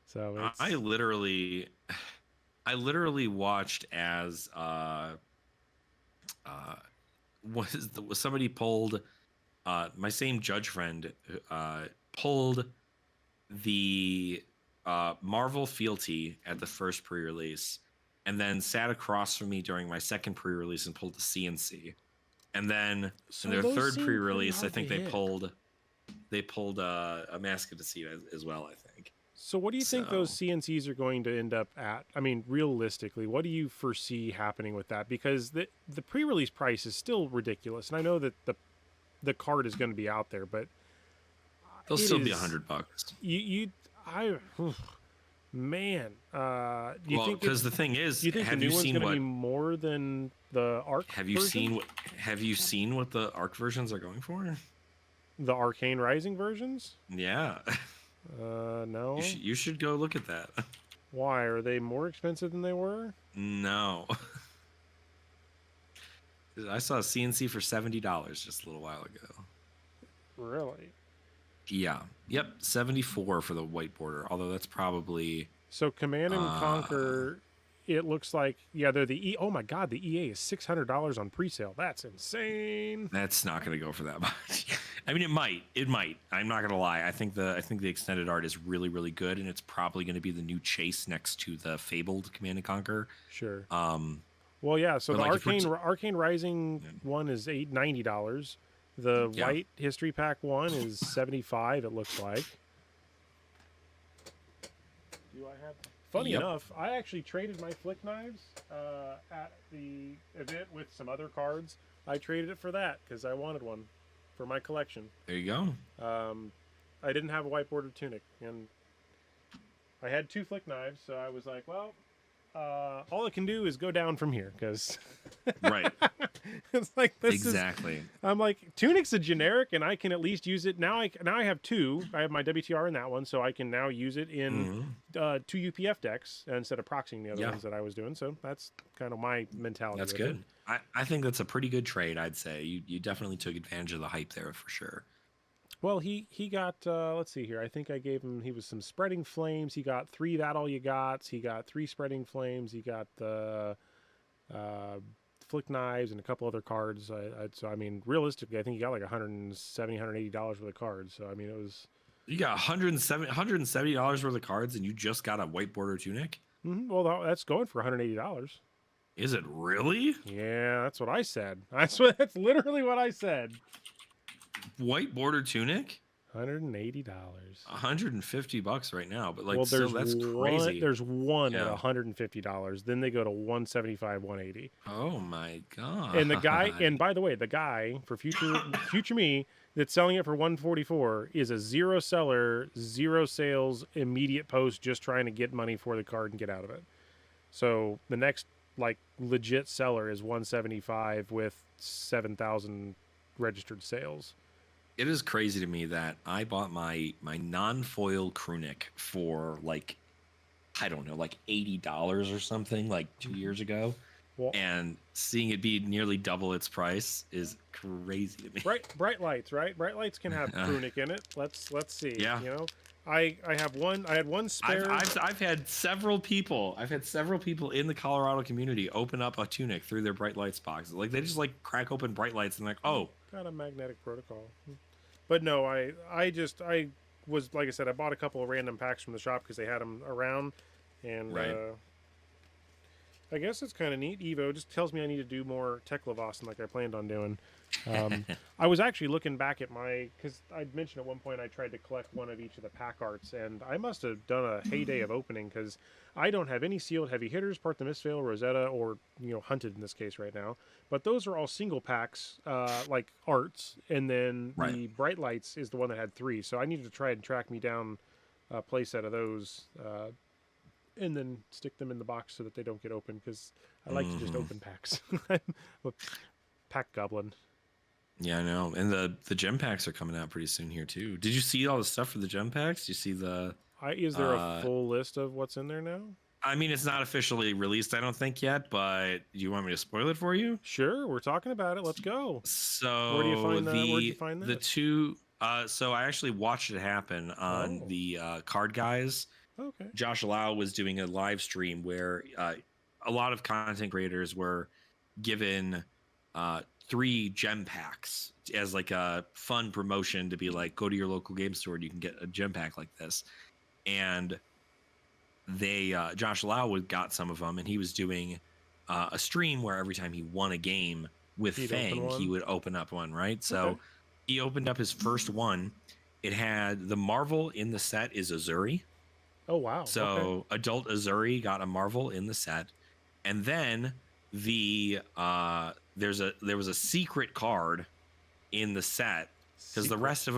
So it's... I literally watched as was somebody pulled my same judge friend pulled the Marvel fealty at the first pre-release, and then sat across from me during my second pre-release and pulled the CNC, and then So in their those third seem pretty pre-release, I hard think to they hit. pulled a Mask of Deceit as well. I think. So what do you think those So- CNCs are going to end up at? I mean, realistically, what do you foresee happening with that? Because the pre-release price is still ridiculous, and I know that the card is going to be out there, but They'll it still be is- $100. Man, do you Well, think because the thing is, do you think the have new you one's seen going to what? be more than the Arc? Have you version? seen what the Arc versions are going for? The Arcane Rising versions? Yeah, No. you should go look at that. Why are they more expensive than they were? No, I saw a CNC for $70 just a little while ago. Really? Yeah, yep, 74 for the white border. Although that's probably So Command and Conquer, it looks like they're the E. Oh my God, the EA is $600 on pre-sale. That's insane. that's not going to go for that much. I mean, it might. I'm not going to lie. I think the extended art is really really good, and it's probably going to be the new chase next to the fabled Command and Conquer. Sure. Um, Well, yeah. So but the like, if we're Arcane Rising one is $90. The Yeah. White History Pack one is $75. It looks like. Do I have? Funny Yep. enough, I actually traded my Flick Knives at the event with some other cards. I traded it for that because I wanted one for my collection. there you go. I didn't have a white bordered tunic, and I had two Flick Knives, so I was like, well, all I can do is go down from here because Right. it's like this Exactly. I'm like, tunic's a generic, and I can at least use it now. I have two. I have my WTR in that one, so I can now use it in two UPF decks instead of proxying the other Yeah. ones that I was doing. So that's kind of my mentality. That's with it. good. I think that's a pretty good trade, I'd say. You definitely took advantage of the hype there for sure. Well, he got let's see here. I think I gave him some spreading flames. He got 3 that all you got. He got 3 spreading flames. He got the Flick Knives and a couple other cards. So I mean, realistically, I think he got like $170, $180 worth of cards. So I mean, it was You got $170 worth of cards, and you just got a white border tunic. Well, that's going for $180. Is it really? Yeah, that's what I said. That's literally what I said. White border tunic? $180. $150 right now, but like Well, still that's crazy. There's one Yeah. at $150. Then they go to 175, 180. Oh my god. And the guy, and by the way, the guy for future me that's selling it for 144 is a zero seller, zero sales, immediate post, just trying to get money for the card and get out of it. So the next like legit seller is 175 with 7,000 registered sales. It is crazy to me that I bought my non-foil crewneck for like, I don't know, like $80 or something like 2 years ago. Well, And seeing it be nearly double its price is crazy to me. bright lights, right? Bright lights can have crewneck in it. Let's see. Yeah. You know, I have one. I had one spare. I've had several people. I've had several people in the Colorado community open up a tunic through their bright lights box. Like they just like crack open bright lights and like, oh, Got a magnetic protocol. But no, I was, like I said, I bought a couple of random packs from the shop because they had them around, and Right. I guess it's kind of neat. Evo just tells me I need to do more Teklevossen like I planned on doing. I was actually looking back at because I'd mentioned at one point I tried to collect one of each of the pack arts, and I must have done a heyday of opening because I don't have any sealed heavy hitters, Part the Mistveil, Rosetta, or Hunted in this case right now. But those are all single packs, like arts, and then Right. the Bright Lights is the one that had 3. So I needed to try and track me down a playset of those, and then stick them in the box so that they don't get open because I like to just open packs. I'm a pack goblin. Yeah, I know. And the gem packs are coming out pretty soon here too. Did you see all the stuff for the gem packs? Do you see the Is there a full list of what's in there now? I mean, it's not officially released, I don't think yet, but do you want me to spoil it for you? Sure, we're talking about it. Let's go. So Where do you find that? Where'd you find the that? two so I actually watched it happen on Oh. the Card Guys. Okay. Josh Lau was doing a live stream where a lot of content creators were given 3 gem packs as like a fun promotion to be like, go to your local game store and you can get a gem pack like this. And they Josh Lau got some of them, and he was doing a stream where every time he won a game with He'd open Fang, one? he would open up one, right? So Okay. he opened up his first one. It had the Marvel in the set is Azuri. Oh wow. So okay. adult Azuri got a Marvel in the set, and then there was a secret card in the set because the rest of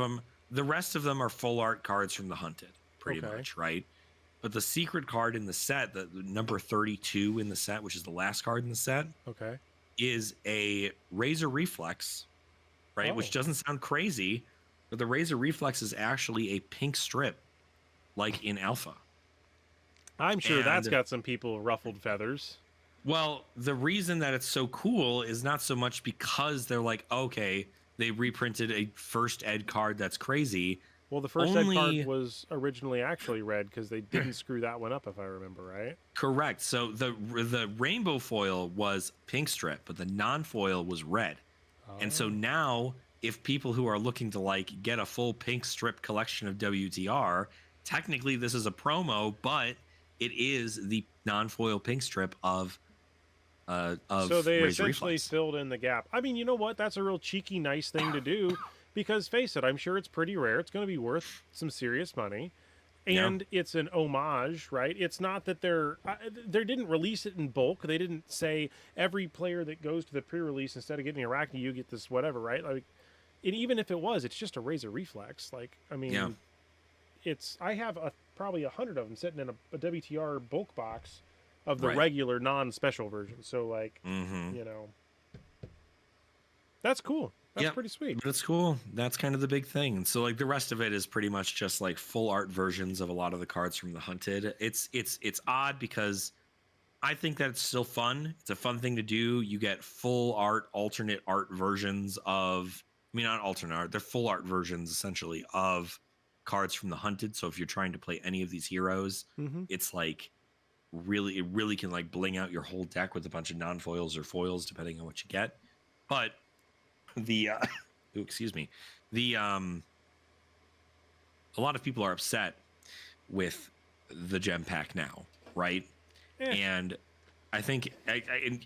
them are full art cards from the Hunted, pretty Okay. much, right? But the secret card in the set, the number 32 in the set, which is the last card in the set, Okay. is a Razor Reflex, right? Oh. Which doesn't sound crazy, but the Razor Reflex is actually a pink strip, like in Alpha. I'm sure that's And- got some people ruffled feathers. Well, the reason that it's so cool is not so much because they're like, okay, they reprinted a first ed card that's crazy. Well, the first ed Only- card was originally actually red because they didn't screw that one up, if I remember right. Correct. So the rainbow foil was pink strip, but the non-foil was red. And so now, if people who are looking to like get a full pink strip collection of WTR, technically this is a promo, but it is the non-foil pink strip of So they Razor essentially Reflex. filled in the gap. I mean, you know what? That's a real cheeky, nice thing to do because face it, I'm sure it's pretty rare. It's going to be worth some serious money. Yeah. And it's an homage, right? It's not that they didn't release it in bulk. They didn't say every player that goes to the pre-release, instead of getting Arachne, you get this whatever, right? Like, and even if it was, it's just a Razor Reflex. Like, I mean, Yeah. I have probably 100 of them sitting in a WTR bulk box of the Right. regular non-special version. So like, Mm-hmm. you know, that's cool. That's Yep. pretty sweet. But it's cool. That's kind of the big thing. And so like the rest of it is pretty much just like full art versions of a lot of the cards from the Hunted. It's odd because I think that it's still fun. It's a fun thing to do. You get full art, alternate art versions of, I mean, not alternate art, they're full art versions essentially of cards from the Hunted. So if you're trying to play any of these heroes, Mm-hmm. it's like it really can like bling out your whole deck with a bunch of non-foils or foils depending on what you get. But the ooh, excuse me, the a lot of people are upset with the gem pack now, right? And I think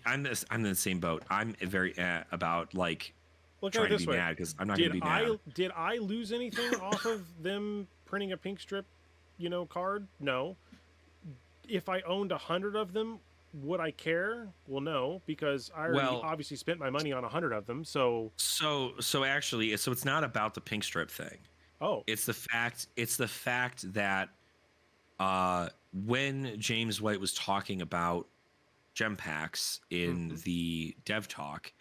I'm in the same boat. I'm very about like Look at it trying to this be way. mad because I'm not going to be mad. Did I lose anything off of them printing a pink strip, card? No. If I owned 100 of them, would I care? Well, no, because I already obviously spent my money on 100 of them. So actually, it's not about the pink strip thing. Oh, it's the fact that when James White was talking about gem packs in the dev talk,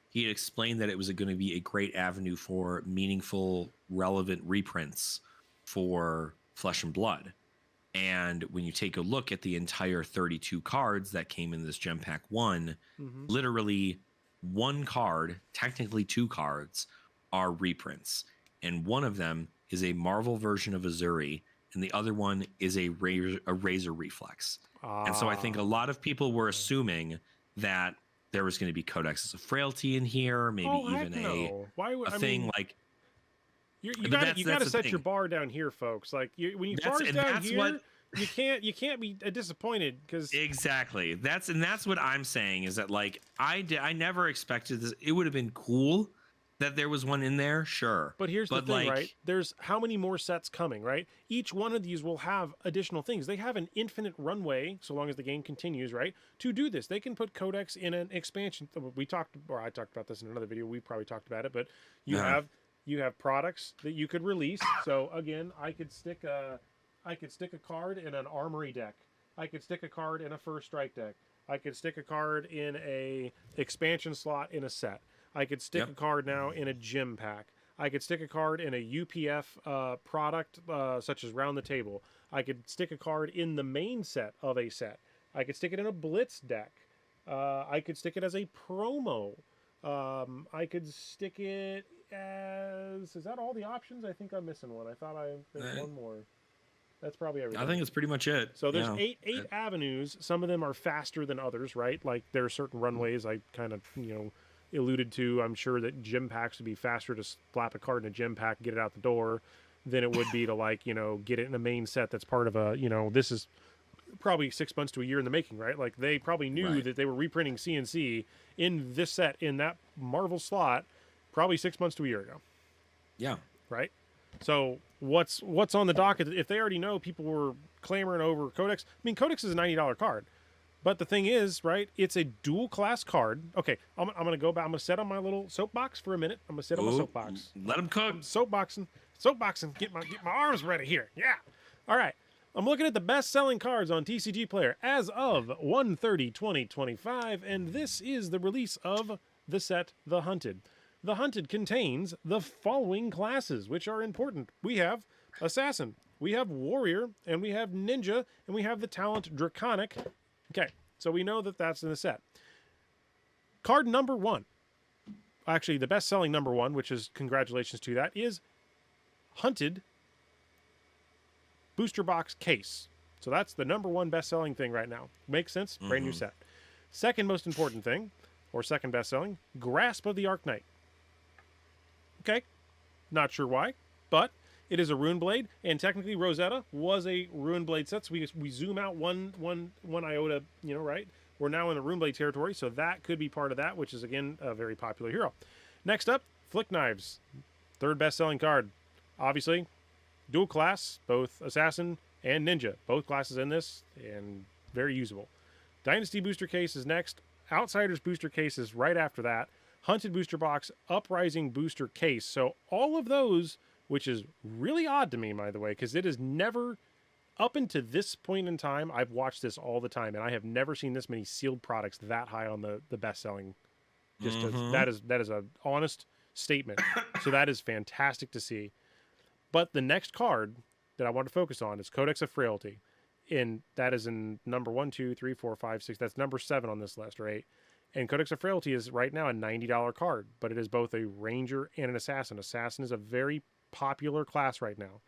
he had explained that it was going to be a great avenue for meaningful, relevant reprints for Flesh and Blood. And when you take a look at the entire 32 cards that came in this gem pack one, literally one card, technically two cards, are reprints. And one of them is a Marvel version of Azuri, and the other one is a Razor Reflex. And so I think a lot of people were assuming that there was going to be Codexes of Frailty in here, maybe even a thing like. You got to set your bar down here, folks. Like when you bars down here, you can't be disappointed because exactly that's what I'm saying is that like I never expected this. It would have been cool that there was one in there, sure. But here's the thing, right? There's how many more sets coming, right? Each one of these will have additional things. They have an infinite runway, so long as the game continues, right? To do this, they can put Codex in an expansion. I talked about this in another video. We probably talked about it, but you have products that you could release. So again, I could stick a card in an armory deck. I could stick a card in a first strike deck. I could stick a card in a expansion slot in a set. I could stick a card now in a gym pack. I could stick a card in a UPF product such as Round the Table. I could stick a card in the main set of a set. I could stick it in a Blitz deck. I could stick it as a promo. I could stick it as... Is that all the options? I think I'm missing one. I thought there's one more. That's probably everything. I think it's pretty much it. So there's eight avenues. Some of them are faster than others, right? Like there are certain runways I kind of, alluded to. I'm sure that gym packs would be faster to slap a card in a gym pack, get it out the door, than it would be to get it in a main set that's part of a, this is probably 6 months to a year in the making, right? Like they probably knew that they were reprinting CNC in this set in that Marvel slot probably 6 months to a year ago. Yeah. Right? So what's on the docket? If they already know people were clamoring over Codex, I mean, Codex is a $90 card. But the thing is, right, it's a dual class card. Okay, I'm going to go back. I'm going to sit on my little soapbox for a minute. I'm going to sit on my soapbox. Let them cook. Soapboxing. Get my arms ready here. Yeah. All right. I'm looking at the best-selling cards on TCG Player as of 1/30/2025, and this is the release of the set The Hunted. The Hunted contains the following classes, which are important. We have Assassin, we have Warrior, and we have Ninja, and we have the talent Draconic. Okay, so we know that that's in the set. Card number one, actually the best-selling number one, which is congratulations to that, is Hunted Booster Box Case. So that's the number one best-selling thing right now. Makes sense? Brand new set. Second most important thing, or second best-selling, Grasp of the Arknight. Okay, not sure why, but it is a Rune Blade, and technically Rosetta was a Rune Blade set, so we zoom out one iota, right? We're now in the Rune Blade territory, so that could be part of that, which is, again, a very popular hero. Next up, Flick Knives, third best-selling card. Obviously, dual class, both Assassin and Ninja. Both classes in this, and very usable. Dynasty Booster Case is next. Outsiders Booster Case is right after that. Hunted Booster Box, Uprising Booster Case. So all of those, which is really odd to me, by the way, because it is never, up until this point in time, I've watched this all the time, and I have never seen this many sealed products that high on the best-selling. Just that is an honest statement. So that is fantastic to see. But the next card that I want to focus on is Codex of Frailty. And that is in number 1, 2, 3, 4, 5, 6. That's number 7 on this list, right? And Codex of Frailty is right now a $90 card, but it is both a Ranger and an Assassin. Assassin is a very popular class right now.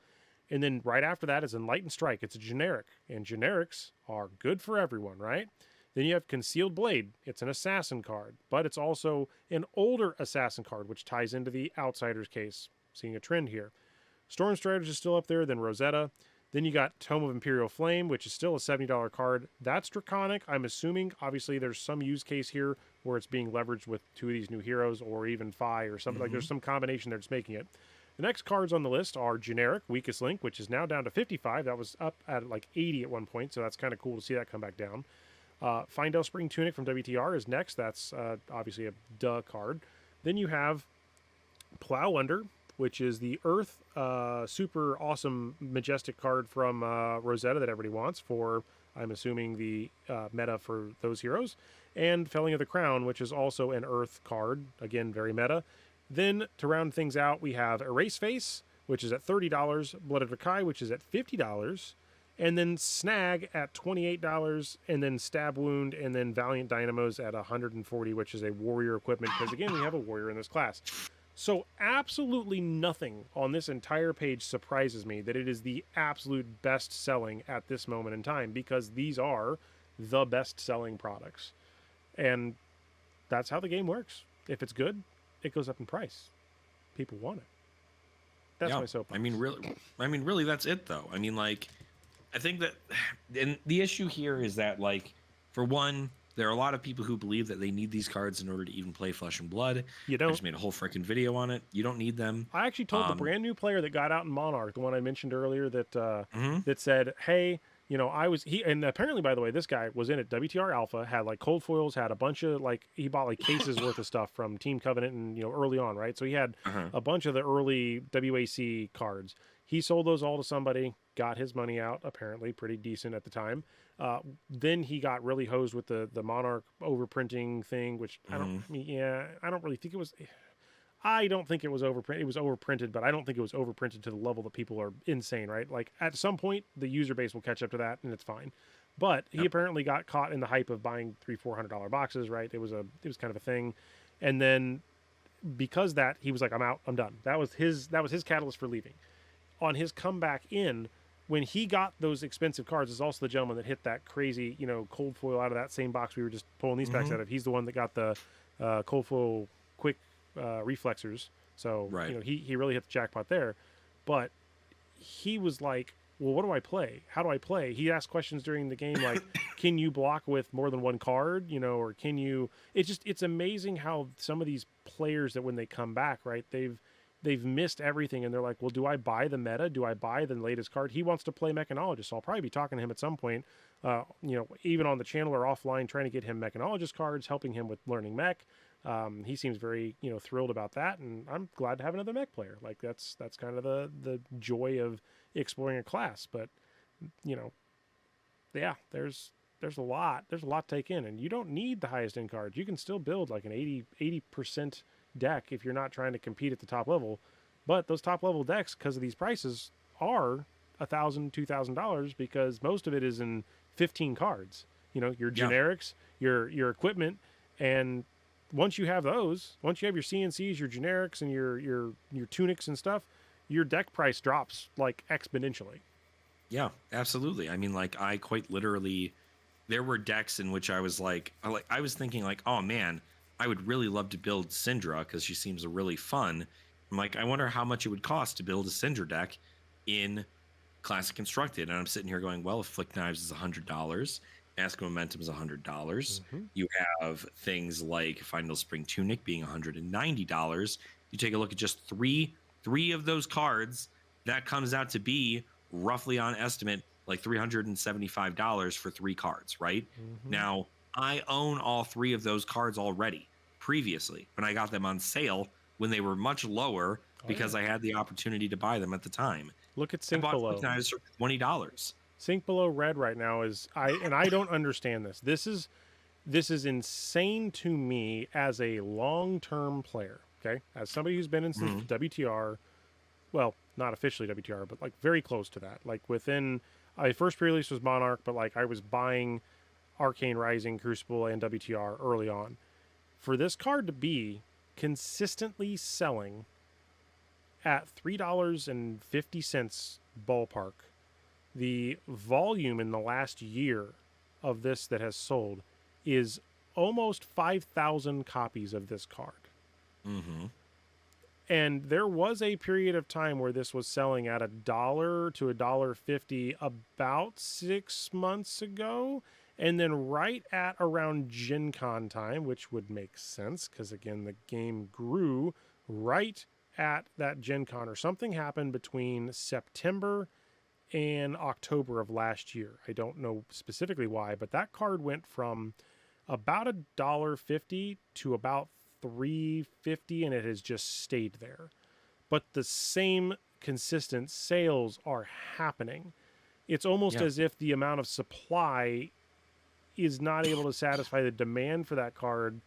And then right after that is Enlightened Strike. It's a generic, and generics are good for everyone, right? Then you have Concealed Blade. It's an Assassin card, but it's also an older Assassin card, which ties into the Outsiders case. Seeing a trend here. Storm Strider's is still up there, then Rosetta. Then you got Tome of Imperial Flame, which is still a $70 card. That's Draconic. I'm assuming, obviously, there's some use case here where it's being leveraged with 2 of these new heroes or even Fi or something. Like there's some combination that's making it. The next cards on the list are Generic, Weakest Link, which is now down to 55. That was up at like 80 at one point, so that's kind of cool to see that come back down. Findel Spring Tunic from WTR is next. That's obviously a duh card. Then you have Plow Under, which is the Earth super awesome Majestic card from Rosetta that everybody wants for, I'm assuming, the meta for those heroes. And Felling of the Crown, which is also an Earth card. Again, very meta. Then, to round things out, we have Erase Face, which is at $30. Blood of Rakai, which is at $50. And then Snag at $28. And then Stab Wound, and then Valiant Dynamos at $140, which is a warrior equipment. Because, again, we have a warrior in this class. So absolutely nothing on this entire page surprises me that it is the absolute best selling at this moment in time, because these are the best selling products. And that's how the game works. If it's good, it goes up in price. People want it. That's my soapbox. I mean, really, that's it, though. I mean, like, I think that, and the issue here is that, like, for one, there are a lot of people who believe that they need these cards in order to even play Flesh and Blood. You don't. I just made a whole freaking video on it. You don't need them. I actually told the brand new player that got out in Monarch, the one I mentioned earlier, that that said, hey, you know, and apparently, by the way, this guy was in it. WTR Alpha, had like cold foils, had a bunch of like, he bought like cases worth of stuff from Team Covenant and, you know, early on, right? So he had a bunch of the early WAC cards. He sold those all to somebody, got his money out, apparently pretty decent at the time. Then he got really hosed with the Monarch overprinting thing, which I don't really think it was. I don't think it was overprinted. It was overprinted, but I don't think it was overprinted to the level that people are insane, right? Like at some point, the user base will catch up to that, and it's fine. But he apparently got caught in the hype of buying $300-$400 boxes, right? It was kind of a thing, and then because that, he was like, "I'm out. I'm done." That was his catalyst for leaving. On his comeback in, when he got those expensive cards, is also the gentleman that hit that crazy, you know, cold foil out of that same box we were just pulling these packs out of. He's the one that got the cold foil quick reflexers. So, you know, he really hit the jackpot there. But he was like, well, what do I play? How do I play? He asked questions during the game like, can you block with more than one card? You know, or can you... It's amazing how some of these players that when they come back, right, they've missed everything, and they're like, well, do I buy the meta? Do I buy the latest card? He wants to play Mechanologist, so I'll probably be talking to him at some point, you know, even on the channel or offline, trying to get him Mechanologist cards, helping him with learning mech. He seems very, you know, thrilled about that, and I'm glad to have another mech player. Like, that's kind of the joy of exploring a class. But, you know, yeah, there's a lot to take in, and you don't need the highest end cards. You can still build like an 80% deck if you're not trying to compete at the top level. But those top level decks, because of these prices, are $1,000-$2,000, because most of it is in 15 cards. You know, your generics, your equipment, and once you have those, once you have your CNCs, your generics, and your tunics and stuff, your deck price drops like exponentially. Yeah, absolutely. I mean, like, I quite literally, there were decks in which I was like I was thinking like, oh man, I would really love to build Syndra because she seems really fun. I'm like, I wonder how much it would cost to build a Syndra deck in Classic Constructed. And I'm sitting here going, well, if Flick Knives is $100, Mask of Momentum is $100. You have things like Final Spring Tunic being $190. You take a look at just three of those cards, that comes out to be roughly on estimate like $375 for 3 cards, right? Now, I own all 3 of those cards already previously when I got them on sale when they were much lower because I had the opportunity to buy them at the time. Look at Sink Below. Flick Knives for $20. Sink Below Red right now is I don't understand this. This is insane to me as a long-term player, okay? As somebody who's been in since WTR, well, not officially WTR, but like very close to that. Like within first pre-release was Monarch, but like I was buying Arcane Rising, Crucible, and WTR early on. For this card to be consistently selling at $3.50 ballpark, the volume in the last year of this that has sold is almost 5,000 copies of this card. And there was a period of time where this was selling at $1 to $1.50 about 6 months ago. And then right at around Gen Con time, which would make sense because, again, the game grew right at that Gen Con, or something happened between September and October of last year. I don't know specifically why, but that card went from about $1.50 to about $3.50, and it has just stayed there. But the same consistent sales are happening. It's almost Yeah. as if the amount of supply is not able to satisfy the demand for that card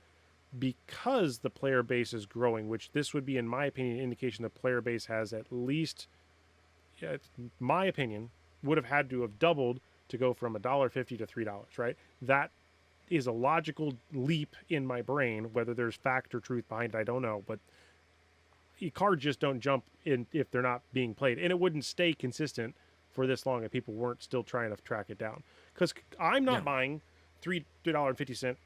because the player base is growing, which this would be, in my opinion, an indication the player base has at least, my opinion, would have had to have doubled to go from $1.50 to $3, right? That is a logical leap in my brain. Whether there's fact or truth behind it, I don't know. But cards just don't jump in if they're not being played, and it wouldn't stay consistent for this long if people weren't still trying to track it down. Because I'm not buying $3.50,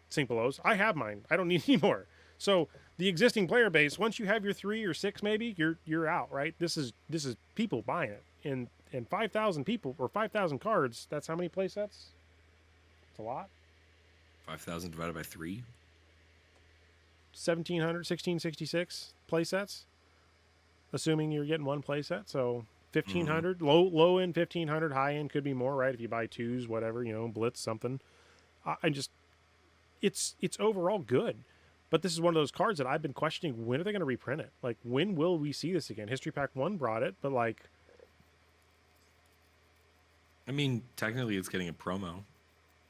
Sink Belows. I have mine. I don't need any more. So the existing player base, once you have your 3 or 6, maybe you're out, right? This is people buying it, and 5,000 people or 5,000 cards. That's how many play sets? It's a lot. 5,000 divided by 3. 1,700, 1,666 play sets, assuming you're getting one play set. So 1,500, low end 1,500, high end could be more, right? If you buy twos, whatever, blitz something. It's overall good. But this is one of those cards that I've been questioning, when are they going to reprint it? Like, when will we see this again? History Pack 1 brought it, but like... I mean, technically it's getting a promo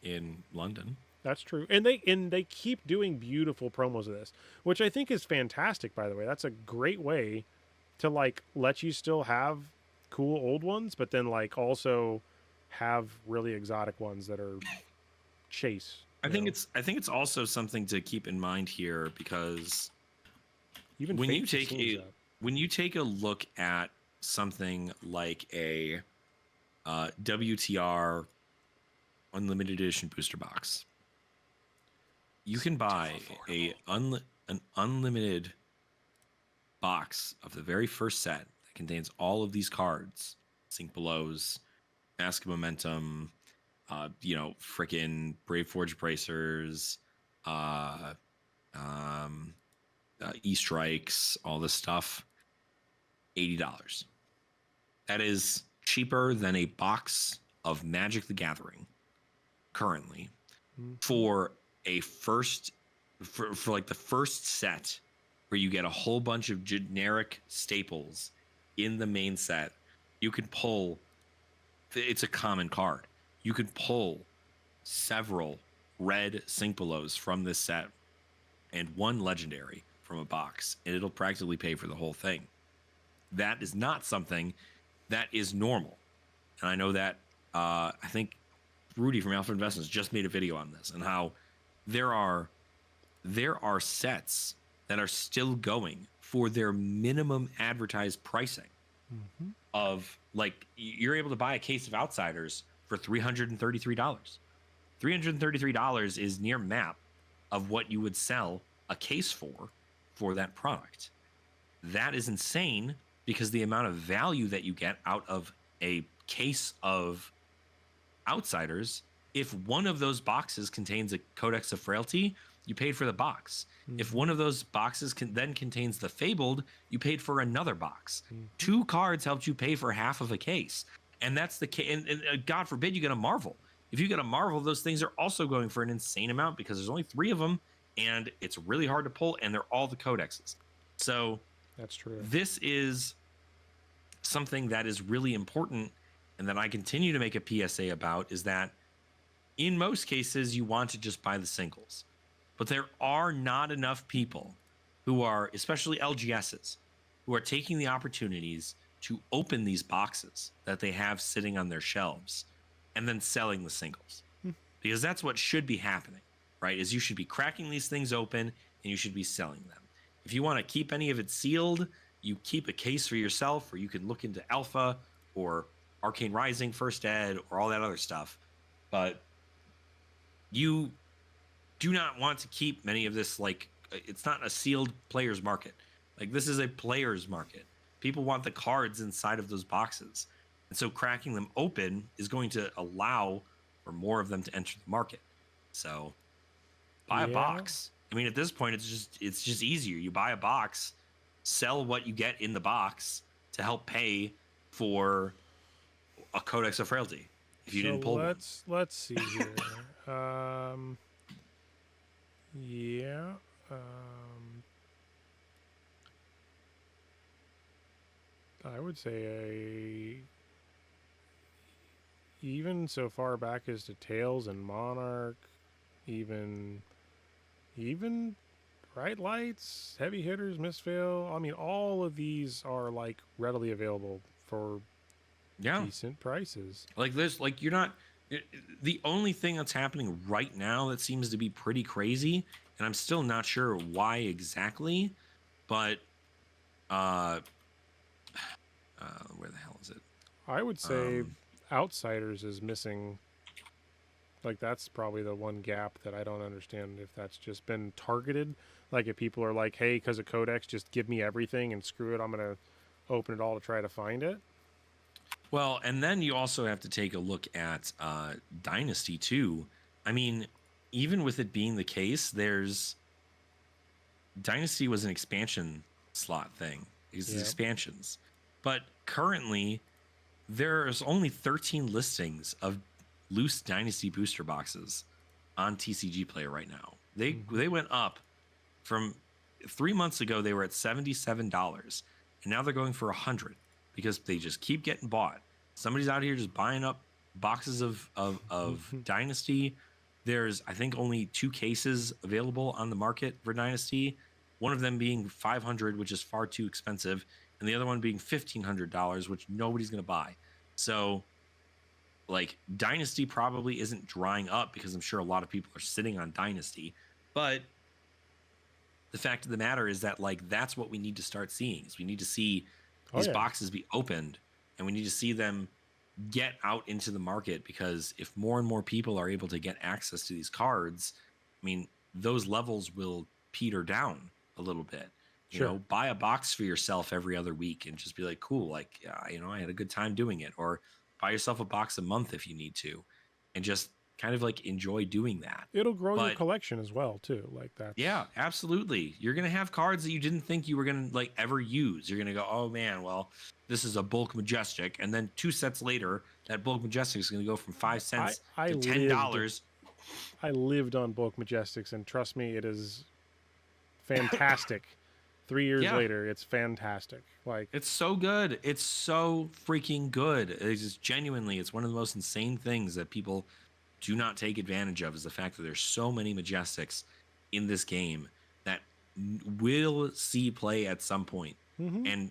in London. That's true. And they keep doing beautiful promos of this, which I think is fantastic, by the way. That's a great way to like let you still have cool old ones, but then like also have really exotic ones that are chase. I think it's also something to keep in mind here, because even when you take a look at something like a WTR Unlimited Edition booster box, you can buy an unlimited box of the very first set that contains all of these cards: Sink Belows, Mask of Momentum, frickin' Brave Forge Bracers, E-Strikes, all this stuff. $80. That is cheaper than a box of Magic the Gathering currently for a first, for like the first set, where you get a whole bunch of generic staples in the main set. You can pull, it's a common card. You can pull several red Sink Belows from this set and one legendary from a box, and it'll practically pay for the whole thing. That is not something that is normal. And I know that I think Rudy from Alpha Investments just made a video on this, and how there are sets that are still going for their minimum advertised pricing of, like, you're able to buy a case of Outsiders for $333. $333 is near map of what you would sell a case for that product. That is insane, because the amount of value that you get out of a case of Outsiders, if one of those boxes contains a Codex of Frailty, you paid for the box. If one of those boxes then contains the Fabled, you paid for another box. 2 cards helped you pay for half of a case. And that's the case. And God forbid you get a Marvel. If you get a Marvel, those things are also going for an insane amount, because there's only 3 of them, and it's really hard to pull, and they're all the codexes. So that's true. This is something that is really important, and that I continue to make a PSA about, is that in most cases you want to just buy the singles. But there are not enough people who are, especially LGSs, who are taking the opportunities to open these boxes that they have sitting on their shelves and then selling the singles. Because that's what should be happening, right? Is you should be cracking these things open and you should be selling them. If you want to keep any of it sealed, you keep a case for yourself, or you can look into Alpha or Arcane Rising First Ed or all that other stuff. But you do not want to keep many of this like it's not a sealed players market. Like this is a players market. People want the cards inside of those boxes. And so cracking them open is going to allow for more of them to enter the market. So buy a Yeah. box. I mean, at this point, it's just easier. You buy a box, sell what you get in the box to help pay for a Codex of Frailty if you So didn't pull one. let's see here. Yeah. Um, I would say even so far back as to Tails and Monarch, even even Bright Lights, Heavy Hitters, Mistveil. I mean, all of these are like readily available for Yeah, decent prices. like this, like you're not. The only thing that's happening right now that seems to be pretty crazy, and I'm still not sure why exactly, but uh, where the hell is it? I would say Um, Outsiders is missing. Like that's probably the one gap that I don't understand if that's just been targeted. Like if people are like, "Hey, because of Codex, just give me everything and screw it. I'm gonna open it all to try to find it." Well, and then you also have to take a look at Dynasty too. I mean, even with it being the case, there's Dynasty was an expansion slot thing. It's Yeah. expansions. But currently, there's only 13 listings of loose Dynasty booster boxes on TCG Player right now. Mm-hmm. They went up from 3 months ago. They were at $77, and now they're going for 100 because they just keep getting bought. Somebody's out here just buying up boxes of Dynasty. There's I think only 2 cases available on the market for Dynasty. One of them being 500, which is far too expensive, and the other one being $1,500, which nobody's going to buy. So, like, Dynasty probably isn't drying up because I'm sure a lot of people are sitting on Dynasty. But the fact of the matter is that, like, that's what we need to start seeing. Is we need to see Oh these yeah. boxes be opened, and we need to see them get out into the market, because if more and more people are able to get access to these cards, I mean, those levels will peter down a little bit. You Sure. know, buy a box for yourself every other week and just be like, cool, like, you know, I had a good time doing it. Or buy yourself a box a month if you need to, and just kind of like enjoy doing that. It'll grow your But collection as well too. Like that's yeah, absolutely. You're going to have cards that you didn't think you were going to like ever use. You're going to go, "Oh man, well, this is a bulk majestic." And then 2 sets later, that bulk majestic is going to go from 5 I cents I to lived $10. I lived on Bulk Majestics, and trust me, it is fantastic. 3 years Yeah, later, it's fantastic. Like, it's so good. It's so freaking good. It's just genuinely, it's one of the most insane things that people do not take advantage of, is the fact that there's so many majestics in this game that will see play at some point. mm-hmm. And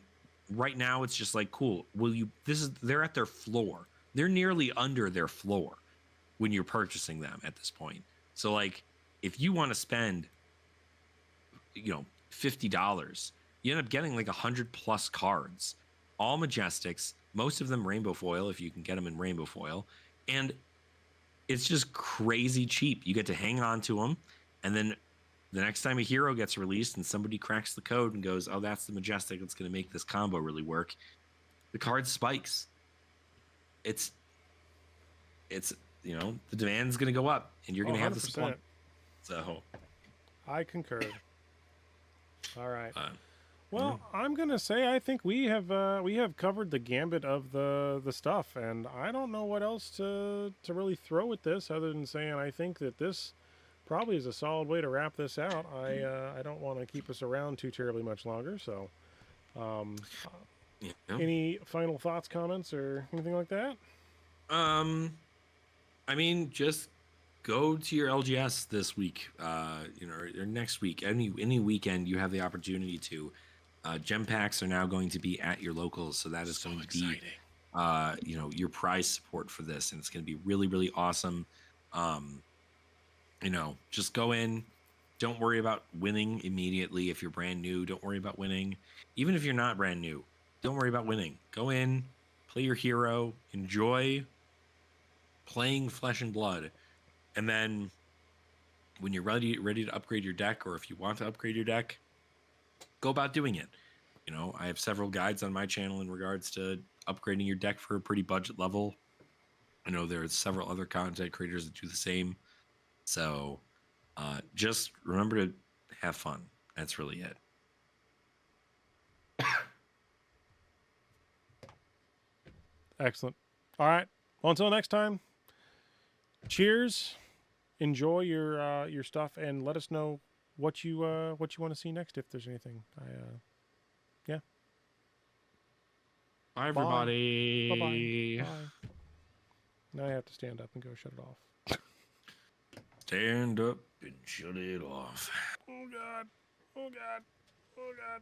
right now it's just like, cool, will you, they're at their floor. They're nearly under their floor when you're purchasing them at this point. So like, if you want to spend, you know, $50, you end up getting like 100+ cards, all majestics, most of them rainbow foil if you can get them in rainbow foil, and it's just crazy cheap. You get to hang on to them, and then the next time a hero gets released and somebody cracks the code and goes, "Oh, that's the majestic that's going to make this combo really work," the card spikes. It's you know, the demand's going to go up, and you're Oh, going to have the supply. 100%. So I concur. All right. uh, Well, I'm gonna say I think we have covered the gambit of the stuff, and I don't know what else to really throw at this other than saying I think that this probably is a solid way to wrap this out. I don't want to keep us around too terribly much longer. So, um, yeah. any final thoughts, comments, or anything like that? I mean, just go to your LGS this week, you know, or next week. Any weekend you have the opportunity to. Gem packs are now going to be at your locals, so that is So going to exciting. be, you know, your prize support for this, and it's going to be really, really awesome. You know, just go in. Don't worry about winning immediately if you're brand new. Don't worry about winning, even if you're not brand new. Don't worry about winning. Go in, play your hero, enjoy playing Flesh and Blood, and then when you're ready to upgrade your deck, or if you want to upgrade your deck, go about doing it. You know, I have several guides on my channel in regards to upgrading your deck for a pretty budget level. I know there's several other content creators that do the same. So just remember to have fun. That's really it. Excellent. All right. Well, until next time. Cheers. Enjoy your stuff, and let us know what you want to see next if there's anything. Yeah. Bye, Bye. everybody. Bye. Now I have to stand up and go shut it off. Stand up and shut it off. Oh God. Oh God. Oh God.